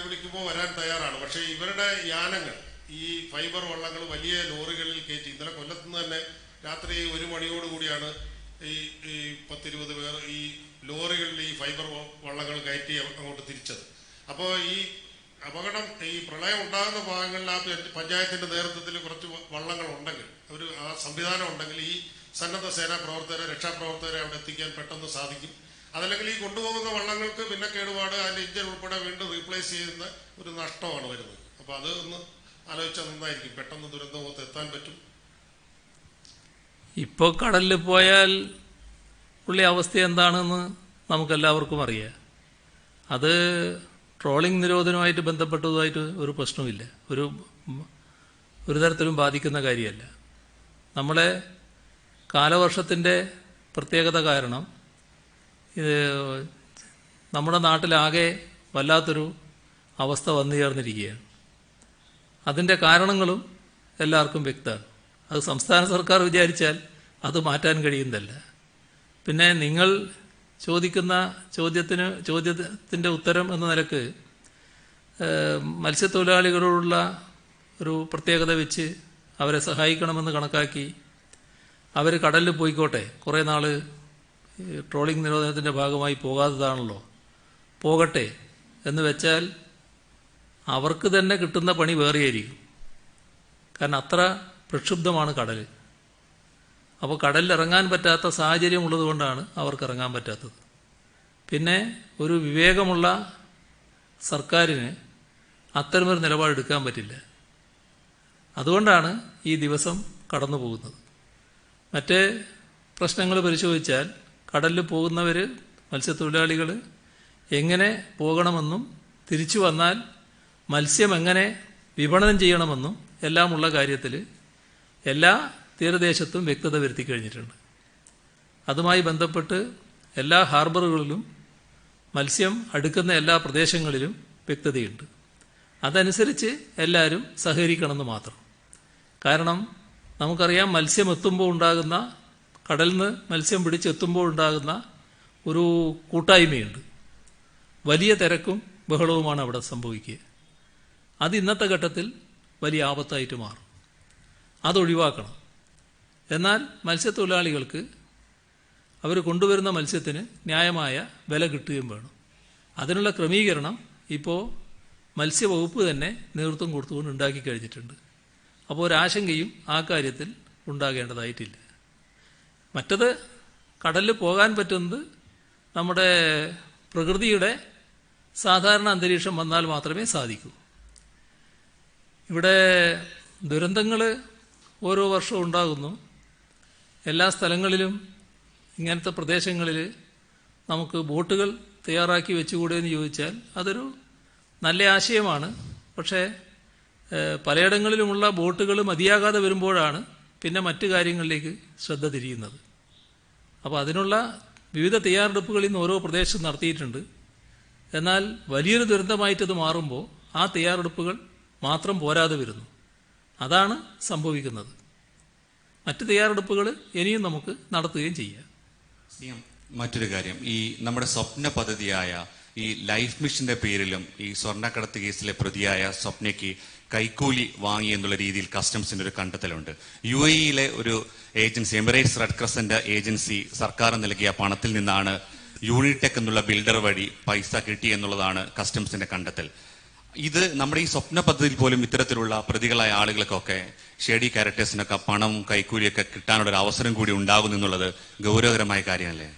H: വിളിക്കുമ്പോൾ വരാൻ തയ്യാറാണ്. പക്ഷേ ഇവരുടെ യാനങ്ങൾ, ഈ ഫൈബർ വള്ളങ്ങൾ വലിയ ലോറികളിൽ കയറ്റി, ഇന്നലെ കൊല്ലത്തുനിന്ന് തന്നെ രാത്രി 1 മണിയോടുകൂടിയാണ് ഈ 10-20 പേർ ഈ ലോറികളിൽ ഈ ഫൈബർ വള്ളങ്ങൾ കയറ്റി അങ്ങോട്ട് തിരിച്ചത്. അപ്പോൾ ഈ അപകടം, ഈ പ്രളയം ഉണ്ടാകുന്ന ഭാഗങ്ങളിൽ ആ പഞ്ചായത്തിന്റെ നേതൃത്വത്തിൽ കുറച്ച് വള്ളങ്ങൾ ഉണ്ടെങ്കിൽ, ആ സംവിധാനം ഉണ്ടെങ്കിൽ ഈ സന്നദ്ധ സേനാ പ്രവർത്തകരെ, രക്ഷാപ്രവർത്തകരെ അവിടെ എത്തിക്കാൻ പെട്ടെന്ന് സാധിക്കും. അതല്ലെങ്കിൽ ഈ കൊണ്ടുപോകുന്ന വള്ളങ്ങൾക്ക് പിന്നെ കേടുപാട്, അതിന്റെ എഞ്ചിൻ ഉൾപ്പെടെ വീണ്ടും റീപ്ലേസ് ചെയ്യുന്ന ഒരു നഷ്ടമാണ് വരുന്നത്. അപ്പോൾ അത് ഒന്ന് ആലോചിച്ചാൽ നന്നായിരിക്കും. പെട്ടെന്ന് ദുരന്തമുഖത്ത് എത്താൻ പറ്റും.
A: ഇപ്പോൾ കടലിൽ പോയാൽ ഉള്ള അവസ്ഥ എന്താണെന്ന് നമുക്കെല്ലാവർക്കും അറിയാം. അത് ട്രോളിംഗ് നിരോധനവുമായിട്ട് ബന്ധപ്പെട്ടതുമായിട്ട് ഒരു പ്രശ്നവുമില്ല, ഒരു തരത്തിലും ബാധിക്കുന്ന കാര്യമല്ല. നമ്മളെ കാലവർഷത്തിൻ്റെ പ്രത്യേകത കാരണം ഇത് നമ്മുടെ നാട്ടിലാകെ വല്ലാത്തൊരു അവസ്ഥ വന്നു ചേർന്നിരിക്കുകയാണ്. അതിൻ്റെ കാരണങ്ങളും എല്ലാവർക്കും വ്യക്തമാണ്. അത് സംസ്ഥാന സർക്കാർ വിചാരിച്ചാൽ അത് മാറ്റാൻ കഴിയുന്നതല്ല. പിന്നെ നിങ്ങൾ ചോദിക്കുന്ന ചോദ്യത്തിൻ്റെ ഉത്തരം എന്ന നിലക്ക് മത്സ്യത്തൊഴിലാളികളോടുള്ള ഒരു പ്രത്യേകത വെച്ച് അവരെ സഹായിക്കണമെന്ന് കണക്കാക്കി അവർ കടലിൽ പോയിക്കോട്ടെ, കുറേ നാൾ ട്രോളിംഗ് നിരോധനത്തിൻ്റെ ഭാഗമായി പോകാത്തതാണല്ലോ, പോകട്ടെ എന്ന് വെച്ചാൽ അവർക്ക് തന്നെ കിട്ടുന്ന പണി വേറെയായിരിക്കും. കാരണം അത്ര പ്രക്ഷുബ്ധമാണ് കടൽ. അപ്പോൾ കടലിൽ ഇറങ്ങാൻ പറ്റാത്ത സാഹചര്യം ഉള്ളതുകൊണ്ടാണ് അവർക്ക് ഇറങ്ങാൻ പറ്റാത്തത്. പിന്നെ ഒരു വിവേകമുള്ള സർക്കാരിന് അത്തരമൊരു നിലപാടെടുക്കാൻ പറ്റില്ല. അതുകൊണ്ടാണ് ഈ ദിവസം കടന്നു പോകുന്നത്. മറ്റേ പ്രശ്നങ്ങൾ പരിശോധിച്ചാൽ കടലിൽ പോകുന്നവർ, മത്സ്യത്തൊഴിലാളികൾ എങ്ങനെ പോകണമെന്നും തിരിച്ചു വന്നാൽ മത്സ്യം എങ്ങനെ വിപണനം ചെയ്യണമെന്നും എല്ലാമുള്ള കാര്യത്തിൽ എല്ലാ തീരദേശത്തും വ്യക്തത വരുത്തി കഴിഞ്ഞിട്ടുണ്ട്. അതുമായി ബന്ധപ്പെട്ട് എല്ലാ ഹാർബറുകളിലും മത്സ്യം അടുക്കുന്ന എല്ലാ പ്രദേശങ്ങളിലും വ്യക്തതയുണ്ട്. അതനുസരിച്ച് എല്ലാവരും സഹകരിക്കണമെന്ന് മാത്രം. കാരണം നമുക്കറിയാം, മത്സ്യം എത്തുമ്പോൾ ഉണ്ടാകുന്ന, കടലിൽ നിന്ന് മത്സ്യം പിടിച്ചെത്തുമ്പോൾ ഉണ്ടാകുന്ന ഒരു കൂട്ടായ്മയുണ്ട്. വലിയ തിരക്കും ബഹളവുമാണ് അവിടെ സംഭവിക്കുക. അത് ഇന്നത്തെ ഘട്ടത്തിൽ വലിയ ആപത്തായിട്ട് മാറും. അതൊഴിവാക്കണം. എന്നാൽ മത്സ്യത്തൊഴിലാളികൾക്ക് അവർ കൊണ്ടുവരുന്ന മത്സ്യത്തിന് ന്യായമായ വില കിട്ടുകയും വേണം. അതിനുള്ള ക്രമീകരണം ഇപ്പോൾ മത്സ്യവകുപ്പ് തന്നെ നേതൃത്വം കൊടുത്തുകൊണ്ട് ഉണ്ടാക്കി കഴിഞ്ഞിട്ടുണ്ട്. അപ്പോൾ ഒരാശങ്കയും ആ കാര്യത്തിൽ ഉണ്ടാകേണ്ടതായിട്ടില്ല. മറ്റത് കടലിൽ പോകാൻ പറ്റുന്നത് നമ്മുടെ പ്രകൃതിയുടെ സാധാരണ അന്തരീക്ഷം വന്നാൽ മാത്രമേ സാധിക്കൂ. ഇവിടെ ദുരന്തങ്ങൾ ഓരോ വർഷവും ഉണ്ടാകുന്നു. എല്ലാ സ്ഥലങ്ങളിലും ഇങ്ങനത്തെ പ്രദേശങ്ങളിൽ നമുക്ക് ബോട്ടുകൾ തയ്യാറാക്കി വെച്ചുകൂടെ എന്ന് ചോദിച്ചാൽ അതൊരു നല്ല ആശയമാണ്. പക്ഷേ പലയിടങ്ങളിലുമുള്ള ബോട്ടുകൾ മതിയാകാതെ വരുമ്പോഴാണ് പിന്നെ മറ്റു കാര്യങ്ങളിലേക്ക് ശ്രദ്ധ തിരിയുന്നത്. അപ്പോൾ അതിനുള്ള വിവിധ തയ്യാറെടുപ്പുകൾ ഇന്ന് ഓരോ പ്രദേശത്തും നടത്തിയിട്ടുണ്ട്. എന്നാൽ വലിയൊരു ദുരന്തമായിട്ടത് മാറുമ്പോൾ ആ തയ്യാറെടുപ്പുകൾ മാത്രം പോരാതെ വരുന്നു. അതാണ് സംഭവിക്കുന്നത്. മറ്റ് തയ്യാറെടുപ്പുകൾ ഇനിയും നമുക്ക് നടത്തുകയും ചെയ്യാം.
E: മറ്റൊരു കാര്യം, ഈ നമ്മുടെ സ്വപ്ന പദ്ധതിയായ ഈ ലൈഫ് മിഷന്റെ പേരിലും ഈ സ്വർണ്ണക്കടത്ത് കേസിലെ പ്രതിയായ സ്വപ്നയ്ക്ക് കൈക്കൂലി വാങ്ങി എന്നുള്ള രീതിയിൽ കസ്റ്റംസിന്റെ ഒരു കണ്ടെത്തലുണ്ട്. UAE ഒരു agency, Emirates red crescent agency, സർക്കാർ നൽകിയ പണത്തിൽ നിന്നാണ് യൂണിടെക് എന്നുള്ള ബിൽഡർ വഴി പൈസ കിട്ടി എന്നുള്ളതാണ് കസ്റ്റംസിന്റെ കണ്ടെത്തൽ. ഇത് നമ്മുടെ ഈ സ്വപ്ന പദ്ധതിയിൽ പോലും ഇത്തരത്തിലുള്ള പ്രതികളായ ആളുകൾക്കൊക്കെ, ഷേഡി ക്യാരക്ടേഴ്സിനൊക്കെ പണം കൈക്കൂലിയൊക്കെ കിട്ടാനുള്ള ഒരു അവസരം കൂടി ഉണ്ടാകുന്നു എന്നുള്ളത് ഗൗരവകരമായ കാര്യമല്ലേ?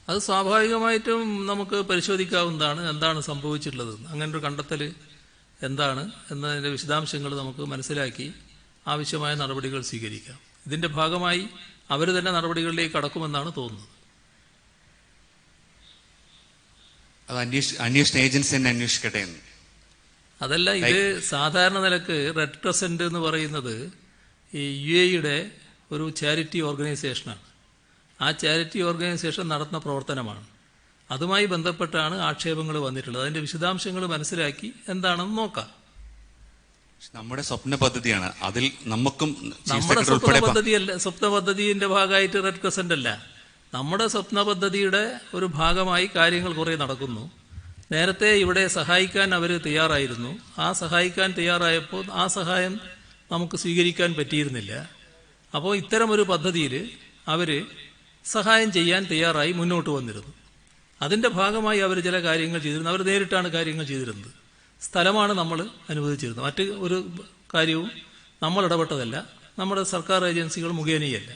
A: അത് സ്വാഭാവികമായിട്ടും നമുക്ക് പരിശോധിക്കാവുന്നതാണ് എന്താണ് സംഭവിച്ചിട്ടുള്ളത്. അങ്ങനൊരു കണ്ടെത്തൽ എന്താണ് എന്നതിൻ്റെ വിശദാംശങ്ങൾ നമുക്ക് മനസ്സിലാക്കി ആവശ്യമായ നടപടികൾ സ്വീകരിക്കാം. ഇതിൻ്റെ ഭാഗമായി അവർ തന്നെ നടപടികളിലേക്ക് കടക്കുമെന്നാണ് തോന്നുന്നത്.
E: അത് അന്വേഷണ ഏജൻസി തന്നെ അന്വേഷിക്കട്ടെ എന്ന്.
A: അതല്ല, ഇത് സാധാരണ നിലക്ക് റെഡ് ക്രസന്റ് എന്ന് പറയുന്നത് ഈ UAE ഒരു ചാരിറ്റി ഓർഗനൈസേഷനാണ്. ആ ചാരിറ്റി ഓർഗനൈസേഷൻ നടത്തുന്ന പ്രവർത്തനമാണ്. അതുമായി ബന്ധപ്പെട്ടാണ് ആക്ഷേപങ്ങൾ വന്നിട്ടുള്ളത്. അതിന്റെ വിശദാംശങ്ങൾ മനസ്സിലാക്കി എന്താണെന്ന് നോക്കാം.
E: നമ്മുടെ സ്വപ്ന പദ്ധതിയാണ്, അതിൽ നമുക്കും
A: നമ്മുടെ സ്വപ്ന പദ്ധതിന്റെ ഭാഗമായിട്ട് റെഡ് ക്രസന്റ് അല്ല. നമ്മുടെ സ്വപ്ന പദ്ധതിയുടെ ഒരു ഭാഗമായി കാര്യങ്ങൾ കുറെ നടക്കുന്നു. നേരത്തെ ഇവിടെ സഹായിക്കാൻ അവർ തയ്യാറായിരുന്നു. ആ സഹായിക്കാൻ തയ്യാറായപ്പോൾ ആ സഹായം നമുക്ക് സ്വീകരിക്കാൻ പറ്റിയിരുന്നില്ല. അപ്പോൾ ഇത്തരമൊരു പദ്ധതിയിൽ അവർ സഹായം ചെയ്യാൻ തയ്യാറായി മുന്നോട്ട് വന്നിരുന്നു. അതിൻ്റെ ഭാഗമായി അവർ ചില കാര്യങ്ങൾ ചെയ്തിരുന്നു. അവർ നേരിട്ടാണ് കാര്യങ്ങൾ ചെയ്തിരുന്നത്. സ്ഥലമാണ് നമ്മൾ അനുവദിച്ചിരുന്നത്. മറ്റ് ഒരു കാര്യവും നമ്മൾ ഇടപെട്ടതല്ല, നമ്മുടെ സർക്കാർ ഏജൻസികൾ മുഖേനയല്ല.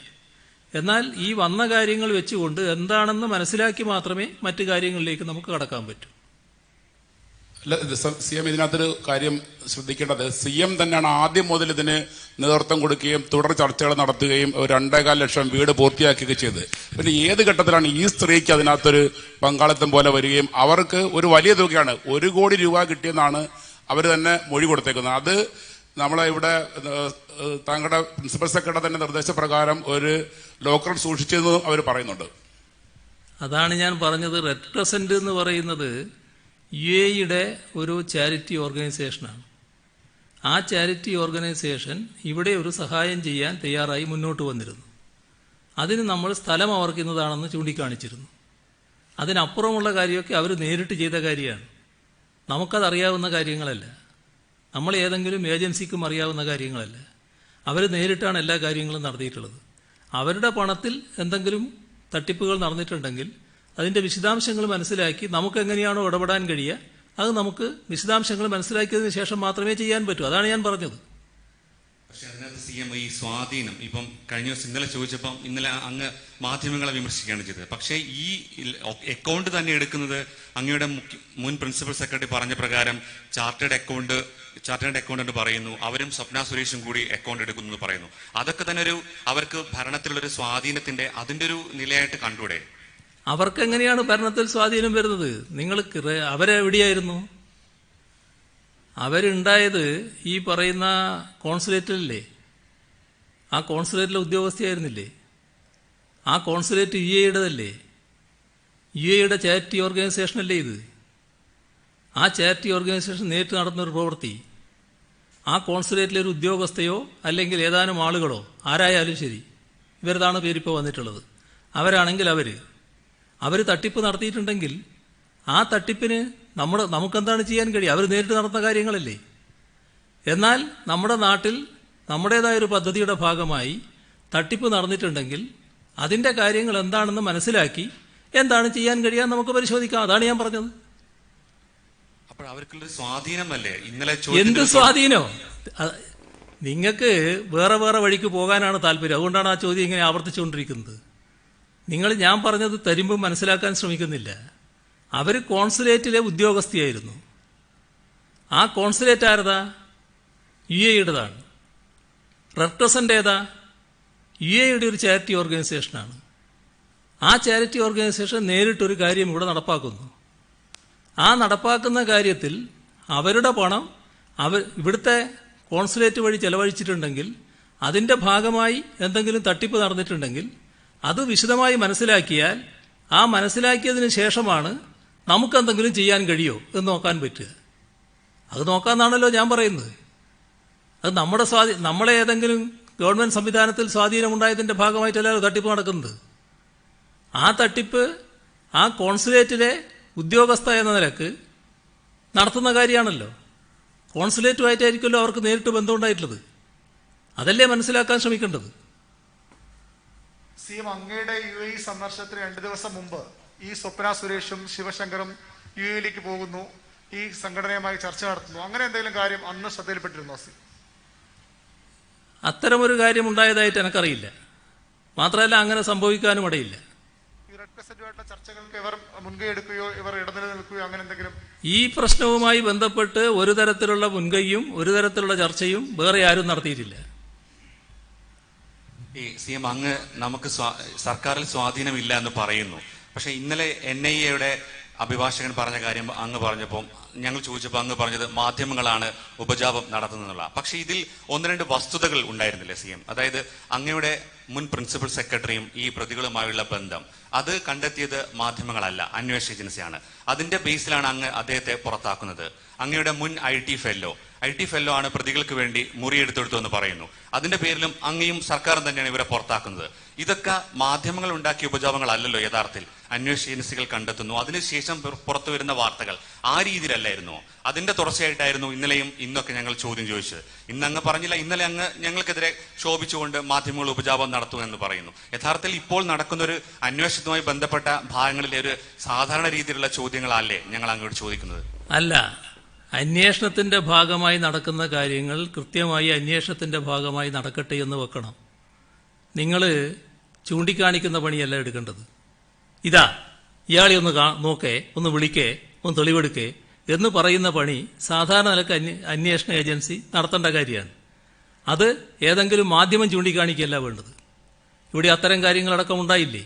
A: എന്നാൽ ഈ വന്ന കാര്യങ്ങൾ വെച്ചുകൊണ്ട് എന്താണെന്ന് മനസ്സിലാക്കി മാത്രമേ മറ്റു കാര്യങ്ങളിലേക്ക് നമുക്ക് കടക്കാൻ പറ്റൂ.
I: അല്ല, CM ഇതിനകത്തൊരു കാര്യം ശ്രദ്ധിക്കേണ്ടത്, CM തന്നെയാണ് ആദ്യം മുതൽ ഇതിന് നേതൃത്വം കൊടുക്കുകയും തുടർ ചർച്ചകൾ നടത്തുകയും 2.25 ലക്ഷം വീട് പൂർത്തിയാക്കുകയൊക്കെ ചെയ്ത്. പിന്നെ ഏത് ഘട്ടത്തിലാണ് ഈ സ്ത്രീക്ക് അതിനകത്തൊരു പങ്കാളിത്തം പോലെ വരികയും അവർക്ക് ഒരു വലിയ തുകയാണ് 1 കോടി രൂപ കിട്ടിയെന്നാണ് അവർ തന്നെ മൊഴി കൊടുത്തേക്കുന്നത്. അത് നമ്മളെ ഇവിടെ താങ്കളുടെ പ്രിൻസിപ്പൽ സെക്രട്ടറി തന്നെ നിർദ്ദേശപ്രകാരം ഒരു ലോക്കർ സൂക്ഷിച്ചതെന്നും അവർ പറയുന്നുണ്ട്.
A: അതാണ് ഞാൻ പറഞ്ഞത്. റെഡ് ക്രസന്റ് എന്ന് പറയുന്നത് UAE ഒരു ചാരിറ്റി ഓർഗനൈസേഷനാണ്. ആ ചാരിറ്റി ഓർഗനൈസേഷൻ ഇവിടെ ഒരു സഹായം ചെയ്യാൻ തയ്യാറായി മുന്നോട്ട് വന്നിരുന്നു. അതിന് നമ്മൾ സ്ഥലം അവർക്കുന്നതാണെന്ന് ചൂണ്ടിക്കാണിച്ചിരുന്നു. അതിനപ്പുറമുള്ള കാര്യമൊക്കെ അവർ നേരിട്ട് ചെയ്ത കാര്യമാണ്. നമുക്കതറിയാവുന്ന കാര്യങ്ങളല്ല, നമ്മൾ ഏതെങ്കിലും ഏജൻസിക്കും അറിയാവുന്ന കാര്യങ്ങളല്ല. അവർ നേരിട്ടാണ് എല്ലാ കാര്യങ്ങളും നടത്തിയിട്ടുള്ളത്. അവരുടെ പണത്തിൽ എന്തെങ്കിലും തട്ടിപ്പുകൾ നടന്നിട്ടുണ്ടെങ്കിൽ അതിൻ്റെ വിശദാംശങ്ങൾ മനസ്സിലാക്കി നമുക്ക് എങ്ങനെയാണോ ഇടപെടാൻ കഴിയുക അത് നമുക്ക് വിശദാംശങ്ങൾ മനസ്സിലാക്കിയതിന് ശേഷം മാത്രമേ ചെയ്യാൻ പറ്റൂ. അതാണ് ഞാൻ പറഞ്ഞത്.
E: പക്ഷെ അതിനകത്ത് CM ഈ സ്വാധീനം ഇപ്പം കഴിഞ്ഞ ദിവസം ഇന്നലെ ചോദിച്ചപ്പം ഇന്നലെ അങ്ങ് മാധ്യമങ്ങളെ വിമർശിക്കുകയാണ് ചെയ്തത്. പക്ഷേ ഈ അക്കൗണ്ട് തന്നെ എടുക്കുന്നത് അങ്ങയുടെ മുൻ പ്രിൻസിപ്പൽ സെക്രട്ടറി പറഞ്ഞ പ്രകാരം ചാർട്ടേഡ് അക്കൗണ്ടന്റ് പറയുന്നു, അവരും സ്വപ്ന സുരേഷും കൂടി അക്കൗണ്ട് എടുക്കുന്നു എന്ന് പറയുന്നു. അതൊക്കെ തന്നെ അവർക്ക് ഭരണത്തിലുള്ളൊരു സ്വാധീനത്തിന്റെ അതിന്റെ ഒരു നിലയായിട്ട് കണ്ടൂടെ?
A: അവർക്ക് എങ്ങനെയാണ് ഭരണത്തിൽ സ്വാധീനം വരുന്നത്? നിങ്ങൾ അവരെവിടെയായിരുന്നു? അവരുണ്ടായത് ഈ പറയുന്ന കോൺസുലേറ്റിലല്ലേ? ആ കോൺസുലേറ്റിലെ ഉദ്യോഗസ്ഥയായിരുന്നില്ലേ? ആ കോൺസുലേറ്റ് UAE-യുടേതല്ലേ? UAE-യുടെ ചാരിറ്റി ഓർഗനൈസേഷനല്ലേ ഇത്? ആ ചാരിറ്റി ഓർഗനൈസേഷൻ നേരിട്ട് നടത്തുന്നൊരു പ്രവൃത്തി ആ കോൺസുലേറ്റിലെ ഒരു ഉദ്യോഗസ്ഥയോ അല്ലെങ്കിൽ ഏതാനും ആളുകളോ ആരായാലും ശരി, ഇവരതാണ് പേരിപ്പോൾ വന്നിട്ടുള്ളത്. അവരാണെങ്കിൽ അവർ തട്ടിപ്പ് നടത്തിയിട്ടുണ്ടെങ്കിൽ ആ തട്ടിപ്പിന് നമുക്കെന്താണ് ചെയ്യാൻ കഴിയും? അവർ നേരിട്ട് നടത്തുന്ന കാര്യങ്ങളല്ലേ. എന്നാൽ നമ്മുടെ നാട്ടിൽ നമ്മുടേതായൊരു പദ്ധതിയുടെ ഭാഗമായി തട്ടിപ്പ് നടന്നിട്ടുണ്ടെങ്കിൽ അതിൻ്റെ കാര്യങ്ങൾ എന്താണെന്ന് മനസ്സിലാക്കി എന്താണ് ചെയ്യാൻ കഴിയാൻ നമുക്ക് പരിശോധിക്കാം. അതാണ് ഞാൻ പറഞ്ഞത്.
E: അപ്പോൾ അവർക്കുള്ളൊരു സ്വാധീനമല്ലേ ഇന്നലെ?
A: എന്ത് സ്വാധീനോ? നിങ്ങൾക്ക് വേറെ വേറെ വഴിക്ക് പോകാനാണ് താല്പര്യം. അതുകൊണ്ടാണ് ആ ചോദ്യം ഇങ്ങനെ ആവർത്തിച്ചുകൊണ്ടിരിക്കുന്നത്. ഞാൻ പറഞ്ഞത് തരുമ്പം മനസ്സിലാക്കാൻ ശ്രമിക്കുന്നില്ല. അവർ കോൺസുലേറ്റിലെ ഉദ്യോഗസ്ഥയായിരുന്നു. ആ കോൺസുലേറ്റ് ആരതാ? UAE-യുടേതാണ്. റെപ്രസെന്റ് ഏതാ? UAE-യുടെ ഒരു ചാരിറ്റി ഓർഗനൈസേഷനാണ്. ആ ചാരിറ്റി ഓർഗനൈസേഷൻ നേരിട്ടൊരു കാര്യം ഇവിടെ നടപ്പാക്കുന്നു. ആ നടപ്പാക്കുന്ന കാര്യത്തിൽ അവരുടെ പണം ഇവിടുത്തെ കോൺസുലേറ്റ് വഴി ചെലവഴിച്ചിട്ടുണ്ടെങ്കിൽ അതിൻ്റെ ഭാഗമായി എന്തെങ്കിലും തട്ടിപ്പ് നടന്നിട്ടുണ്ടെങ്കിൽ അത് വിശദമായി മനസ്സിലാക്കിയാൽ ആ മനസ്സിലാക്കിയതിന് ശേഷമാണ് നമുക്കെന്തെങ്കിലും ചെയ്യാൻ കഴിയോ എന്ന് നോക്കാൻ പറ്റുക. അത് നോക്കാമെന്നാണല്ലോ ഞാൻ പറയുന്നത്. അത് നമ്മളെ ഏതെങ്കിലും ഗവൺമെൻറ് സംവിധാനത്തിൽ സ്വാധീനമുണ്ടായതിൻ്റെ ഭാഗമായിട്ടല്ലല്ലോ തട്ടിപ്പ് നടക്കുന്നത്. ആ തട്ടിപ്പ് ആ കോൺസുലേറ്റിലെ ഉദ്യോഗസ്ഥ എന്ന നിലക്ക് നടത്തുന്ന കാര്യമാണല്ലോ. കോൺസുലേറ്റുമായിട്ടായിരിക്കുമല്ലോ അവർക്ക് നേരിട്ട് ബന്ധമുണ്ടായിട്ടുള്ളത്. അതല്ലേ മനസ്സിലാക്കാൻ ശ്രമിക്കേണ്ടത്.
C: CM അങ്ങയുടെ UAE സന്ദർശനത്തിന് 2 ദിവസം മുമ്പ് ഈ സ്വപ്ന സുരേഷും ശിവശങ്കറും UAE-യിലേക്ക് പോകുന്നു, ഈ സംഘടനയുമായി ചർച്ച നടത്തുന്നു. അങ്ങനെ എന്തെങ്കിലും കാര്യം അന്ന് ശ്രദ്ധയിൽപ്പെട്ടിരുന്നോ?
A: അത്തരമൊരു കാര്യം ഉണ്ടായതായിട്ട് എനിക്കറിയില്ല. മാത്രമല്ല അങ്ങനെ സംഭവിക്കാനും ഇടയില്ല.
C: ഈ റെഡ് ക്രസന്റുമായിട്ടുള്ള ചർച്ചകൾക്ക് ഇവർ മുൻകൈ എടുക്കുകയോ ഇവർ ഇടനില നിൽക്കുകയോ അങ്ങനെ എന്തെങ്കിലും?
A: ഈ പ്രശ്നവുമായി ബന്ധപ്പെട്ട് ഒരു തരത്തിലുള്ള മുൻകൈയും ഒരു തരത്തിലുള്ള ചർച്ചയും വേറെ ആരും നടത്തിയിട്ടില്ല.
E: ഈ CM അങ്ങ് നമുക്ക് സർക്കാരിൽ സ്വാധീനമില്ല എന്ന് പറയുന്നു. പക്ഷെ ഇന്നലെ NIA-യുടെ അഭിഭാഷകൻ പറഞ്ഞ കാര്യം അങ്ങ് പറഞ്ഞപ്പോൾ ഞങ്ങൾ ചോദിച്ചപ്പോൾ അങ്ങ് പറഞ്ഞത് മാധ്യമങ്ങളാണ് ഉപജാപം നടത്തുന്നതെന്നുള്ള. പക്ഷെ ഇതിൽ 1-2 വസ്തുതകൾ ഉണ്ടായിരുന്നില്ല CM. അതായത് അങ്ങയുടെ മുൻ പ്രിൻസിപ്പൽ സെക്രട്ടറിയും ഈ പ്രതികളുമായുള്ള ബന്ധം അത് കണ്ടെത്തിയത് മാധ്യമങ്ങളല്ല, അന്വേഷണ ഏജൻസിയാണ്. അതിന്റെ ബേസിലാണ് അങ്ങ് അദ്ദേഹത്തെ പുറത്താക്കുന്നത്. അങ്ങയുടെ മുൻ IT ഫെല്ലോ ആണ് പ്രതികൾക്ക് വേണ്ടി മുറിയെടുത്തെടുത്തു എന്ന് പറയുന്നു. അതിന്റെ പേരിലും അങ്ങയും സർക്കാരും തന്നെയാണ് ഇവരെ പുറത്താക്കുന്നത്. ഇതൊക്കെ മാധ്യമങ്ങൾ ഉണ്ടാക്കിയ ഉപജാപങ്ങളല്ലല്ലോ യഥാർത്ഥത്തിൽ അന്വേഷണ ഏജൻസികൾ കണ്ടെത്തുന്നു. അതിനുശേഷം പുറത്തു വരുന്ന വാർത്തകൾ ആ രീതിയിലല്ലായിരുന്നു. അതിന്റെ തുടർച്ചയായിട്ടായിരുന്നു ഇന്നലെയും ഇന്നൊക്കെ ഞങ്ങൾ ചോദ്യം ചോദിച്ചത്. ഇന്ന് അങ്ങ് പറഞ്ഞില്ല, ഇന്നലെ അങ്ങ് ഞങ്ങൾക്കെതിരെ ശോഭിച്ചുകൊണ്ട് മാധ്യമങ്ങൾ ഉപജാപം നടത്തുമെന്ന് പറയുന്നു. യഥാർത്ഥത്തിൽ ഇപ്പോൾ നടക്കുന്ന ഒരു അന്വേഷണവുമായി ബന്ധപ്പെട്ട ഭാഗങ്ങളിലെ ഒരു സാധാരണ രീതിയിലുള്ള ചോദ്യങ്ങളല്ലേ ഞങ്ങൾ അങ്ങോട്ട് ചോദിക്കുന്നത്?
A: അല്ല, അന്വേഷണത്തിന്റെ ഭാഗമായി നടക്കുന്ന കാര്യങ്ങൾ കൃത്യമായി അന്വേഷണത്തിന്റെ ഭാഗമായി നടക്കട്ടെ എന്ന് വെക്കണം. നിങ്ങൾ ചൂണ്ടിക്കാണിക്കുന്ന പണിയല്ല എടുക്കേണ്ടത്. ഇതാ ഇയാളെ ഒന്ന് നോക്കേ, ഒന്ന് വിളിക്കേ, ഒന്ന് തെളിവെടുക്കേ എന്ന് പറയുന്ന പണി സാധാരണ നിലക്ക് അന്വേഷണ ഏജൻസി നടത്തേണ്ട കാര്യമാണ്. അത് ഏതെങ്കിലും മാധ്യമം ചൂണ്ടിക്കാണിക്കുകയല്ല വേണ്ടത്. ഇവിടെ അത്തരം കാര്യങ്ങളടക്കം ഉണ്ടായില്ലേ?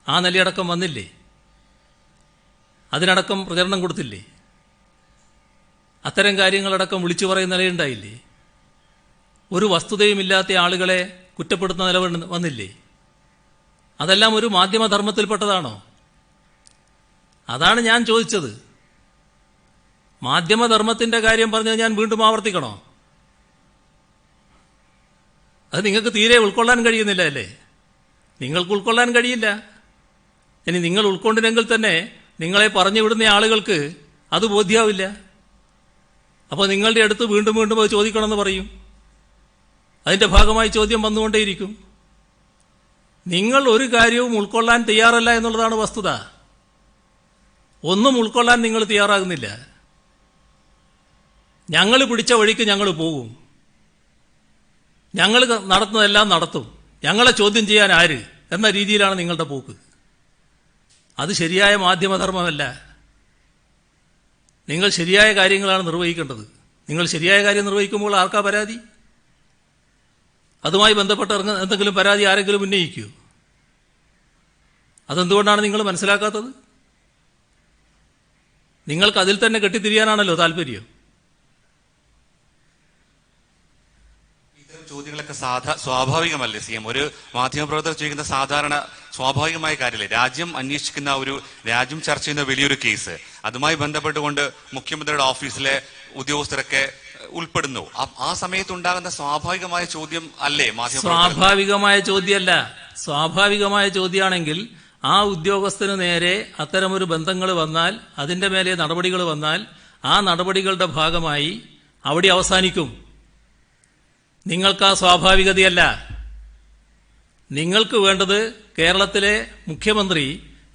A: ആ നിലയടക്കം വന്നില്ലേ? അതിനടക്കം പ്രചരണം കൊടുത്തില്ലേ? അത്തരം കാര്യങ്ങളടക്കം വിളിച്ചു പറയുന്ന നിലയുണ്ടായില്ലേ? ഒരു വസ്തുതയുമില്ലാത്ത ആളുകളെ കുറ്റപ്പെടുത്തുന്ന നില വന്നില്ലേ? അതെല്ലാം ഒരു മാധ്യമധർമ്മത്തിൽപ്പെട്ടതാണോ? അതാണ് ഞാൻ ചോദിച്ചത്. മാധ്യമധർമ്മത്തിന്റെ കാര്യം പറഞ്ഞ് ഞാൻ വീണ്ടും ആവർത്തിക്കണോ? അത് നിങ്ങൾക്ക് തീരെ ഉൾക്കൊള്ളാൻ കഴിയുന്നില്ല അല്ലേ? നിങ്ങൾക്ക് ഉൾക്കൊള്ളാൻ കഴിയില്ല. ഇനി നിങ്ങൾ ഉൾക്കൊണ്ടില്ലെങ്കിൽ തന്നെ നിങ്ങളെ പറഞ്ഞു വിടുന്ന ആളുകൾക്ക് അത് ബോധ്യാവില്ല. അപ്പോൾ നിങ്ങളുടെ അടുത്ത് വീണ്ടും വീണ്ടും അത് ചോദിക്കണമെന്ന് പറയും. അതിന്റെ ഭാഗമായി ചോദ്യം വന്നുകൊണ്ടേയിരിക്കും. നിങ്ങൾ ഒരു കാര്യവും ഉൾക്കൊള്ളാൻ തയ്യാറല്ല എന്നുള്ളതാണ് വസ്തുത. ഒന്നും ഉൾക്കൊള്ളാൻ നിങ്ങൾ തയ്യാറാകുന്നില്ല. ഞങ്ങൾ പിടിച്ച വഴിക്ക് ഞങ്ങൾ പോകും. ഞങ്ങൾ നടത്തുന്നതെല്ലാം നടത്തും, ഞങ്ങളെ ചോദ്യം ചെയ്യാൻ ആര് എന്ന രീതിയിലാണ് നിങ്ങളുടെ പോക്ക്. അത് ശരിയായ മാധ്യമധർമ്മമല്ല. നിങ്ങൾ ശരിയായ കാര്യങ്ങളാണ് നിർവഹിക്കേണ്ടത്. നിങ്ങൾ ശരിയായ കാര്യം നിർവഹിക്കുമ്പോൾ ആർക്കാ പരാതി? അതുമായി ബന്ധപ്പെട്ട് എന്തെങ്കിലും പരാതി ആരെങ്കിലും ഉന്നയിക്കൂ? അതെന്തുകൊണ്ടാണ് നിങ്ങൾ മനസ്സിലാക്കാത്തത്? നിങ്ങൾക്ക് അതിൽ തന്നെ കെട്ടിത്തിരിയാനാണല്ലോ താല്പര്യം.
E: ഇത്തരം ചോദ്യങ്ങളൊക്കെ സ്വാഭാവികമല്ലേ CM? ഒരു മാധ്യമപ്രവർത്തകർ ചോദിക്കുന്ന സാധാരണ സ്വാഭാവികമായ കാര്യമല്ലേ? രാജ്യം അന്വേഷിക്കുന്ന രാജ്യം ചർച്ച ചെയ്യുന്ന വലിയൊരു കേസ്, അതുമായി ബന്ധപ്പെട്ടുകൊണ്ട് മുഖ്യമന്ത്രിയുടെ ഓഫീസിലെ ഉദ്യോഗസ്ഥരൊക്കെ ഉൾപ്പെടുന്നു. ആ സമയത്തുണ്ടാകുന്ന സ്വാഭാവികമായ ചോദ്യം അല്ലേ
A: സ്വാഭാവികമായ ചോദ്യമല്ല. സ്വാഭാവികമായ ചോദ്യമാണെങ്കിൽ ആ ഉദ്യോഗസ്ഥന് നേരെ അത്തരമൊരു ബന്ധങ്ങൾ വന്നാൽ, അതിൻ്റെ മേലെ നടപടികൾ വന്നാൽ, ആ നടപടികളുടെ ഭാഗമായി അവിടെ അവസാനിക്കും. നിങ്ങൾക്ക് ആ സ്വാഭാവികതയല്ല. നിങ്ങൾക്ക് വേണ്ടത് കേരളത്തിലെ മുഖ്യമന്ത്രി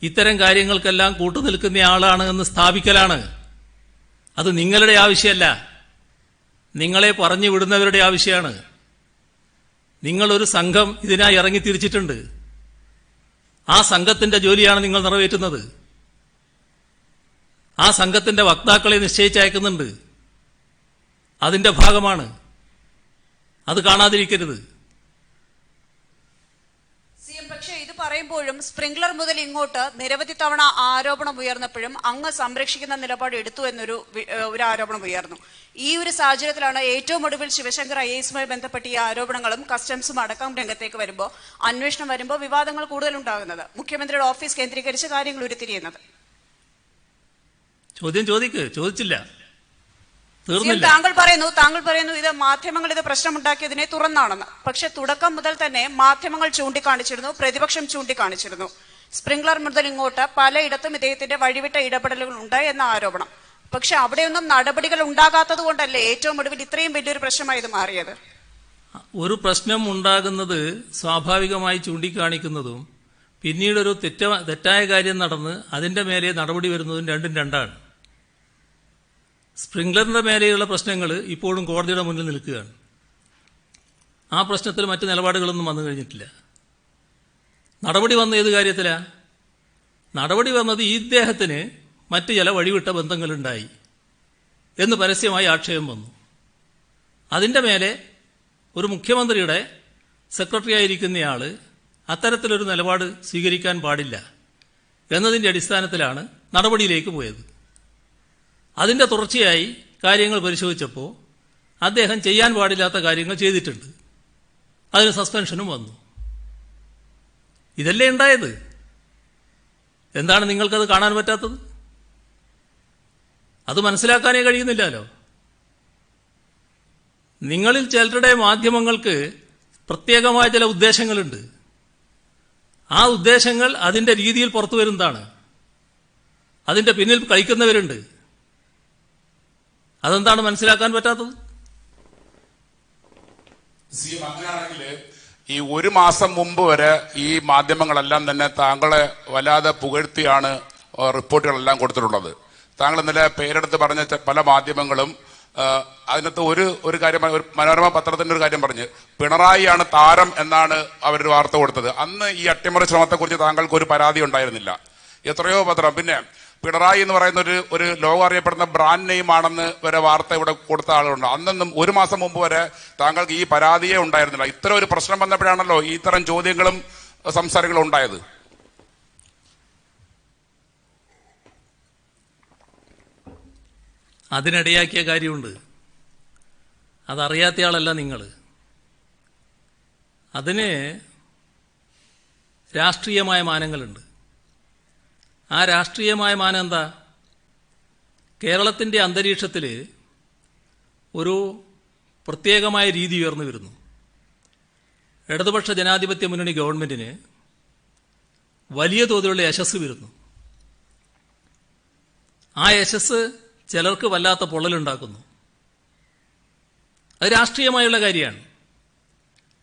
A: ഇത്തരം കാര്യങ്ങൾക്കെല്ലാം കൂട്ടുനിൽക്കുന്ന ആളാണ് എന്ന് സ്ഥാപിക്കലാണ്. അത് നിങ്ങളുടെ ആവശ്യമല്ല, നിങ്ങളെ പറഞ്ഞു വിടുന്നവരുടെ ആവശ്യമാണ്. നിങ്ങളൊരു സംഘം ഇതിനായി ഇറങ്ങി തിരിച്ചിട്ടുണ്ട്. ആ സംഘത്തിന്റെ ജോലിയാണ് നിങ്ങൾ നിറവേറ്റുന്നത്. ആ സംഘത്തിന്റെ വക്താക്കളെ നിശ്ചയിച്ചയക്കുന്നുണ്ട്. അതിന്റെ ഭാഗമാണ്. അത് കാണാതിരിക്കരുത്.
J: പക്ഷേ ഇത് പറയുമ്പോഴും സ്പ്രിംഗ്ലർ മുതൽ ഇങ്ങോട്ട് നിരവധി തവണ ആരോപണം ഉയർന്നപ്പോഴും അങ്ങ് സംരക്ഷിക്കുന്ന നിലപാട് എടുത്തു എന്നൊരു ആരോപണം ഉയർന്നു. ഈ ഒരു സാഹചര്യത്തിലാണ് ഏറ്റവും ഒടുവിൽ ശിവശങ്കർ IAS-മായി ബന്ധപ്പെട്ട ഈ ആരോപണങ്ങളും കസ്റ്റംസും അടക്കം രംഗത്തേക്ക് വരുമ്പോൾ, അന്വേഷണം വരുമ്പോൾ വിവാദങ്ങൾ കൂടുതലുണ്ടാകുന്നത്, മുഖ്യമന്ത്രിയുടെ ഓഫീസ് കേന്ദ്രീകരിച്ച് കാര്യങ്ങൾ ഉരുത്തിരിയുന്നത്.
A: ചോദ്യം ചോദിച്ചില്ല,
J: താങ്കൾ പറയുന്നു ഇത് മാധ്യമങ്ങൾ ഇത് പ്രശ്നമുണ്ടാക്കിയതിനെ തുറന്നാണെന്ന്. പക്ഷെ തുടക്കം മുതൽ തന്നെ മാധ്യമങ്ങൾ ചൂണ്ടിക്കാണിച്ചിരുന്നു, പ്രതിപക്ഷം ചൂണ്ടിക്കാണിച്ചിരുന്നു. സ്പ്രിംഗ്ലർ മുതൽ ഇങ്ങോട്ട് പലയിടത്തും ഇദ്ദേഹത്തിന്റെ വഴിവിട്ട ഇടപെടലുകൾ ഉണ്ട് എന്ന ആരോപണം. പക്ഷെ അവിടെയൊന്നും നടപടികൾ ഉണ്ടാകാത്തത് കൊണ്ടല്ലേ ഏറ്റവും ഒടുവിൽ ഇത്രയും വലിയൊരു പ്രശ്നമായി ഇത് മാറിയത്?
A: ഒരു പ്രശ്നം ഉണ്ടാകുന്നത് സ്വാഭാവികമായി ചൂണ്ടിക്കാണിക്കുന്നതും പിന്നീടൊരു തെറ്റായ കാര്യം നടന്ന് അതിന്റെ മേലെ നടപടി വരുന്നതും രണ്ടും രണ്ടാണ്. സ്പ്രിംഗ്ലറിന്റെ മേലെയുള്ള പ്രശ്നങ്ങൾ ഇപ്പോഴും കോടതിയുടെ മുന്നിൽ നിൽക്കുകയാണ്. ആ പ്രശ്നത്തിൽ മറ്റ് നിലപാടുകളൊന്നും വന്നു കഴിഞ്ഞിട്ടില്ല. നടപടി വന്ന ഏത് കാര്യത്തിലാണ്? നടപടി വന്നത് ഇദ്ദേഹത്തിന് മറ്റ് ചില വഴിവിട്ട ബന്ധങ്ങളുണ്ടായി എന്ന് പരസ്യമായി ആക്ഷേപം വന്നു. അതിൻ്റെ മേലെ ഒരു മുഖ്യമന്ത്രിയുടെ സെക്രട്ടറി ആയിരിക്കുന്നയാൾ അത്തരത്തിലൊരു നിലപാട് സ്വീകരിക്കാൻ പാടില്ല എന്നതിൻ്റെ അടിസ്ഥാനത്തിലാണ് നടപടിയിലേക്ക് പോയത്. അതിൻ്റെ തുടർച്ചയായി കാര്യങ്ങൾ പരിശോധിച്ചപ്പോൾ അദ്ദേഹം ചെയ്യാൻ പാടില്ലാത്ത കാര്യങ്ങൾ ചെയ്തിട്ടുണ്ട്. അതിന് സസ്പെൻഷനും വന്നു. ഇതല്ലേ ഉണ്ടായത്? എന്താണ് നിങ്ങൾക്കത് കാണാൻ പറ്റാത്തത്? അത് മനസ്സിലാക്കാനേ കഴിയുന്നില്ലല്ലോ. നിങ്ങളിൽ ചിലരുടെ മാധ്യമങ്ങൾക്ക് പ്രത്യേകമായ ചില ഉദ്ദേശങ്ങളുണ്ട്. ആ ഉദ്ദേശങ്ങൾ അതിൻ്റെ രീതിയിൽ പുറത്തു വരുന്നതാണ്. അതിൻ്റെ പിന്നിൽ കളിക്കുന്നവരുണ്ട്. അതെന്താണ് മനസ്സിലാക്കാൻ പറ്റാത്തത്?
I: അങ്ങനെയാണെങ്കിൽ ഈ ഒരു മാസം മുമ്പ് വരെ ഈ മാധ്യമങ്ങളെല്ലാം തന്നെ താങ്കളെ വല്ലാതെ പുകഴ്ത്തിയാണ് റിപ്പോർട്ടുകളെല്ലാം കൊടുത്തിട്ടുള്ളത്. താങ്കൾ ഇന്നലെ പേരെടുത്ത് പറഞ്ഞ പല മാധ്യമങ്ങളും അതിനകത്ത് ഒരു കാര്യം, ഒരു മനോരമ പത്രത്തിന്റെ ഒരു കാര്യം പറഞ്ഞ് പിണറായിയാണ് താരം എന്നാണ് അവരൊരു വാർത്ത കൊടുത്തത്. അന്ന് ഈ അട്ടിമറി ശ്രമത്തെക്കുറിച്ച് താങ്കൾക്ക് ഒരു പരാതി ഉണ്ടായിരുന്നില്ല. എത്രയോ പത്രം, പിന്നെ പിണറായി എന്ന് പറയുന്ന ഒരു ലോകം അറിയപ്പെടുന്ന ബ്രാൻഡ് നെയിം ആണെന്ന് വരെ വാർത്ത ഇവിടെ കൊടുത്ത ആളുണ്ട്. അന്നൊന്നും ഒരു മാസം മുമ്പ് വരെ താങ്കൾക്ക് ഈ പരാതിയേ ഉണ്ടായിരുന്നില്ല. ഇത്തരം ഒരു പ്രശ്നം വന്നപ്പോഴാണല്ലോ ഇത്തരം ചോദ്യങ്ങളും സംസാരങ്ങളും ഉണ്ടായത്.
A: അതിനിടയാക്കിയ കാര്യമുണ്ട്. അതറിയാത്തയാളല്ല നിങ്ങൾ. അതിന് രാഷ്ട്രീയമായ മാനങ്ങളുണ്ട്. ആ രാഷ്ട്രീയമായ മാനം എന്താ? കേരളത്തിൻ്റെ അന്തരീക്ഷത്തിൽ ഒരു പ്രത്യേകമായ രീതി ഉയർന്നു വരുന്നു. ഇടതുപക്ഷ ജനാധിപത്യ മുന്നണി ഗവൺമെന്റിന് വലിയ തോതിലുള്ള യശസ് വരുന്നു. ആ യശസ് ചിലർക്ക് വല്ലാത്ത പൊള്ളലുണ്ടാക്കുന്നു. അത് രാഷ്ട്രീയമായുള്ള കാര്യമാണ്.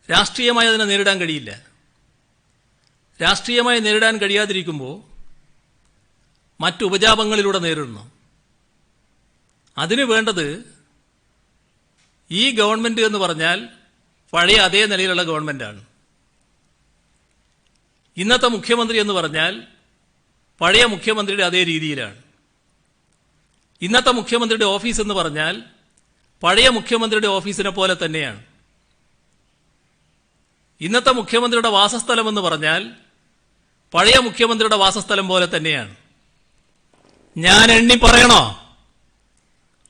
A: രാഷ്ട്രീയമായി അതിനെ നേരിടാൻ കഴിയില്ല. രാഷ്ട്രീയമായി നേരിടാൻ കഴിയാതിരിക്കുമ്പോൾ മറ്റുപജാപങ്ങളിലൂടെ നേരിടണം. അതിന് വേണ്ടത് ഈ ഗവൺമെന്റ് എന്ന് പറഞ്ഞാൽ പഴയ അതേ നിലയിലുള്ള ഗവൺമെന്റാണ്. ഇന്നത്തെ മുഖ്യമന്ത്രി എന്ന് പറഞ്ഞാൽ പഴയ മുഖ്യമന്ത്രിയുടെ അതേ രീതിയിലാണ്. ഇന്നത്തെ മുഖ്യമന്ത്രിയുടെ ഓഫീസ് എന്ന് പറഞ്ഞാൽ പഴയ മുഖ്യമന്ത്രിയുടെ ഓഫീസിനെ പോലെ തന്നെയാണ്. ഇന്നത്തെ മുഖ്യമന്ത്രിയുടെ വാസസ്ഥലം എന്ന് പറഞ്ഞാൽ പഴയ മുഖ്യമന്ത്രിയുടെ വാസസ്ഥലം പോലെ തന്നെയാണ്. ഞാൻ എണ്ണി പറയണോ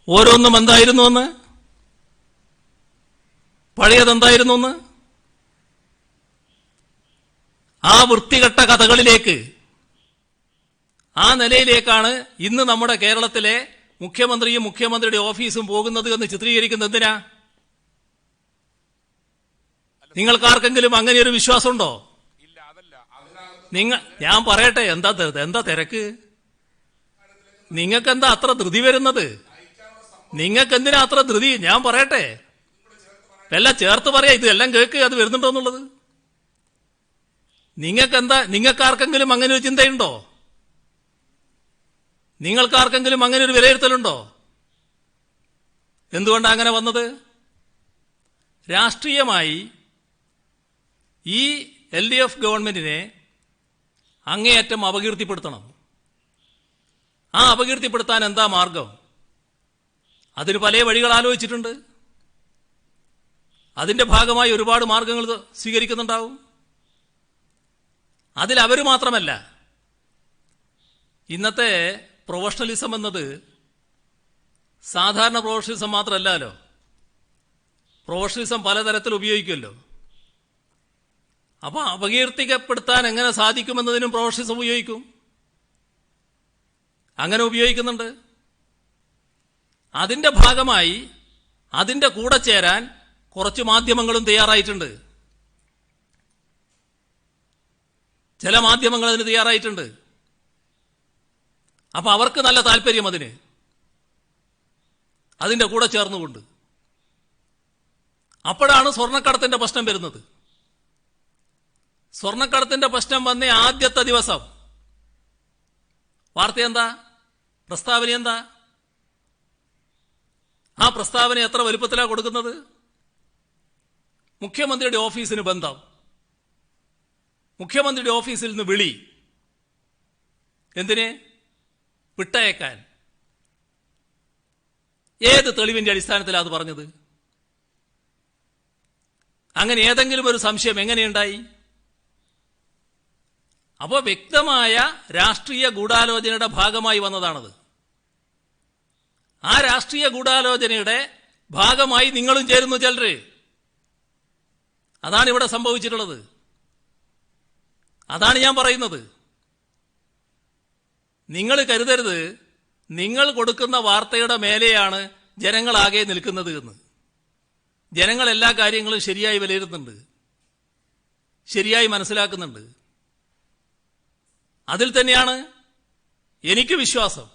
A: ഓരോന്നും എന്തായിരുന്നു എന്ന്, പഴയതെന്തായിരുന്നു എന്ന്? ആ വൃത്തികെട്ട കഥകളിലേക്ക്, ആ നിലയിലേക്കാണ് ഇന്ന് നമ്മുടെ കേരളത്തിലെ മുഖ്യമന്ത്രിയും മുഖ്യമന്ത്രിയുടെ ഓഫീസും പോകുന്നത് എന്ന് ചിത്രീകരിക്കുന്നത് എന്തിനാ? നിങ്ങൾക്കാർക്കെങ്കിലും അങ്ങനെ ഒരു വിശ്വാസമുണ്ടോ? ഞാൻ പറയട്ടെ, എന്താ തിരക്ക്? നിങ്ങൾക്കെന്താ അത്ര ധൃതി വരുന്നത്? നിങ്ങൾക്കെന്തിനാ അത്ര ധൃതി? ഞാൻ പറയട്ടെ, എല്ലാം ചേർത്ത് പറയാ, ഇതെല്ലാം കേൾക്ക്, അത് വരുന്നുണ്ടോ എന്നുള്ളത്. നിങ്ങൾക്കാർക്കെങ്കിലും അങ്ങനെ ഒരു ചിന്തയുണ്ടോ? നിങ്ങൾക്കാർക്കെങ്കിലും അങ്ങനെ ഒരു വിലയിരുത്തലുണ്ടോ? എന്തുകൊണ്ടാണ് അങ്ങനെ വന്നത്? രാഷ്ട്രീയമായി ഈ LDF ഗവൺമെന്റിനെ അങ്ങേയറ്റം അപകീർത്തിപ്പെടുത്തണം. ആ അപകീർത്തിപ്പെടുത്താൻ എന്താ മാർഗം? അതിന് പല വഴികൾ ആലോചിച്ചിട്ടുണ്ട്. അതിന്റെ ഭാഗമായി ഒരുപാട് മാർഗങ്ങൾ സ്വീകരിക്കുന്നുണ്ടാവും. അതിൽ അവർ മാത്രമല്ല, ഇന്നത്തെ പ്രൊഫഷണലിസം എന്നത് സാധാരണ പ്രൊഫഷണലിസം മാത്രമല്ലല്ലോ. പ്രൊഫഷണലിസം പലതരത്തിൽ ഉപയോഗിക്കുമല്ലോ. അപ്പൊ അപകീർത്തിക്കപ്പെടുത്താൻ എങ്ങനെ സാധിക്കുമെന്നതിനും പ്രൊഫഷണലിസം ഉപയോഗിക്കും. അങ്ങനെ ഉപയോഗിക്കുന്നുണ്ട്. അതിന്റെ ഭാഗമായി അതിന്റെ കൂടെ ചേരാൻ കുറച്ച് മാധ്യമങ്ങളും തയ്യാറായിട്ടുണ്ട്. ചില മാധ്യമങ്ങൾ അതിന് തയ്യാറായിട്ടുണ്ട്. അപ്പൊ അവർക്ക് നല്ല താല്പര്യം അതിന്റെ കൂടെ ചേർന്നുകൊണ്ട്. അപ്പോഴാണ് സ്വർണ്ണക്കടത്തിന്റെ പ്രശ്നം വരുന്നത്. സ്വർണ്ണക്കടത്തിന്റെ പ്രശ്നം വന്ന ആദ്യത്തെ ദിവസം വാർത്ത എന്താ? പ്രസ്താവന എന്താ? ആ പ്രസ്താവന എത്ര വലുപ്പത്തിലാണ് കൊടുക്കുന്നത്? മുഖ്യമന്ത്രിയുടെ ഓഫീസിന് ബന്ധം, മുഖ്യമന്ത്രിയുടെ ഓഫീസിൽ നിന്ന് വിളി. എന്തിന്? വിട്ടയക്കാൻ. ഏത് തെളിവിന്റെ അടിസ്ഥാനത്തിലാണ് അത് പറഞ്ഞത്? അങ്ങനെ ഏതെങ്കിലും ഒരു സംശയം എങ്ങനെയുണ്ടായി? അപ്പോൾ വ്യക്തമായ രാഷ്ട്രീയ ഗൂഢാലോചനയുടെ ഭാഗമായി വന്നതാണത്. ആ രാഷ്ട്രീയ ഗൂഢാലോചനയുടെ ഭാഗമായി നിങ്ങളും ചേരുന്നു ചിലര്. അതാണ് ഇവിടെ സംഭവിച്ചിട്ടുള്ളത്. അതാണ് ഞാൻ പറയുന്നത്. നിങ്ങൾ കരുതരുത് നിങ്ങൾ കൊടുക്കുന്ന വാർത്തയുടെ മേലെയാണ് ജനങ്ങളാകെ നിൽക്കുന്നത് എന്ന്. ജനങ്ങൾ എല്ലാ കാര്യങ്ങളും ശരിയായി വിലയിരുത്തുന്നുണ്ട്, ശരിയായി മനസ്സിലാക്കുന്നുണ്ട്. അതിൽ തന്നെയാണ് എനിക്ക് വിശ്വാസം.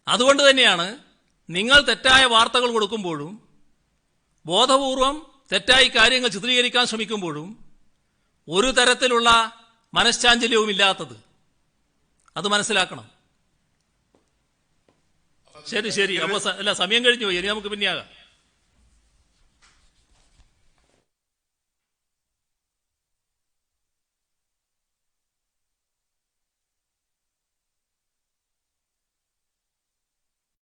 A: അതുകൊണ്ട് തന്നെയാണ് നിങ്ങൾ തെറ്റായ വാർത്തകൾ കൊടുക്കുമ്പോഴും ബോധപൂർവം തെറ്റായി കാര്യങ്ങൾ ചിത്രീകരിക്കാൻ ശ്രമിക്കുമ്പോഴും ഒരു തരത്തിലുള്ള മനഃശാഞ്ചല്യവും ഇല്ലാത്തത്. അത് മനസ്സിലാക്കണം. ശരി, അപ്പൊ സമയം കഴിഞ്ഞു പോയി. ഇനി നമുക്ക് പിന്നെയാകാം.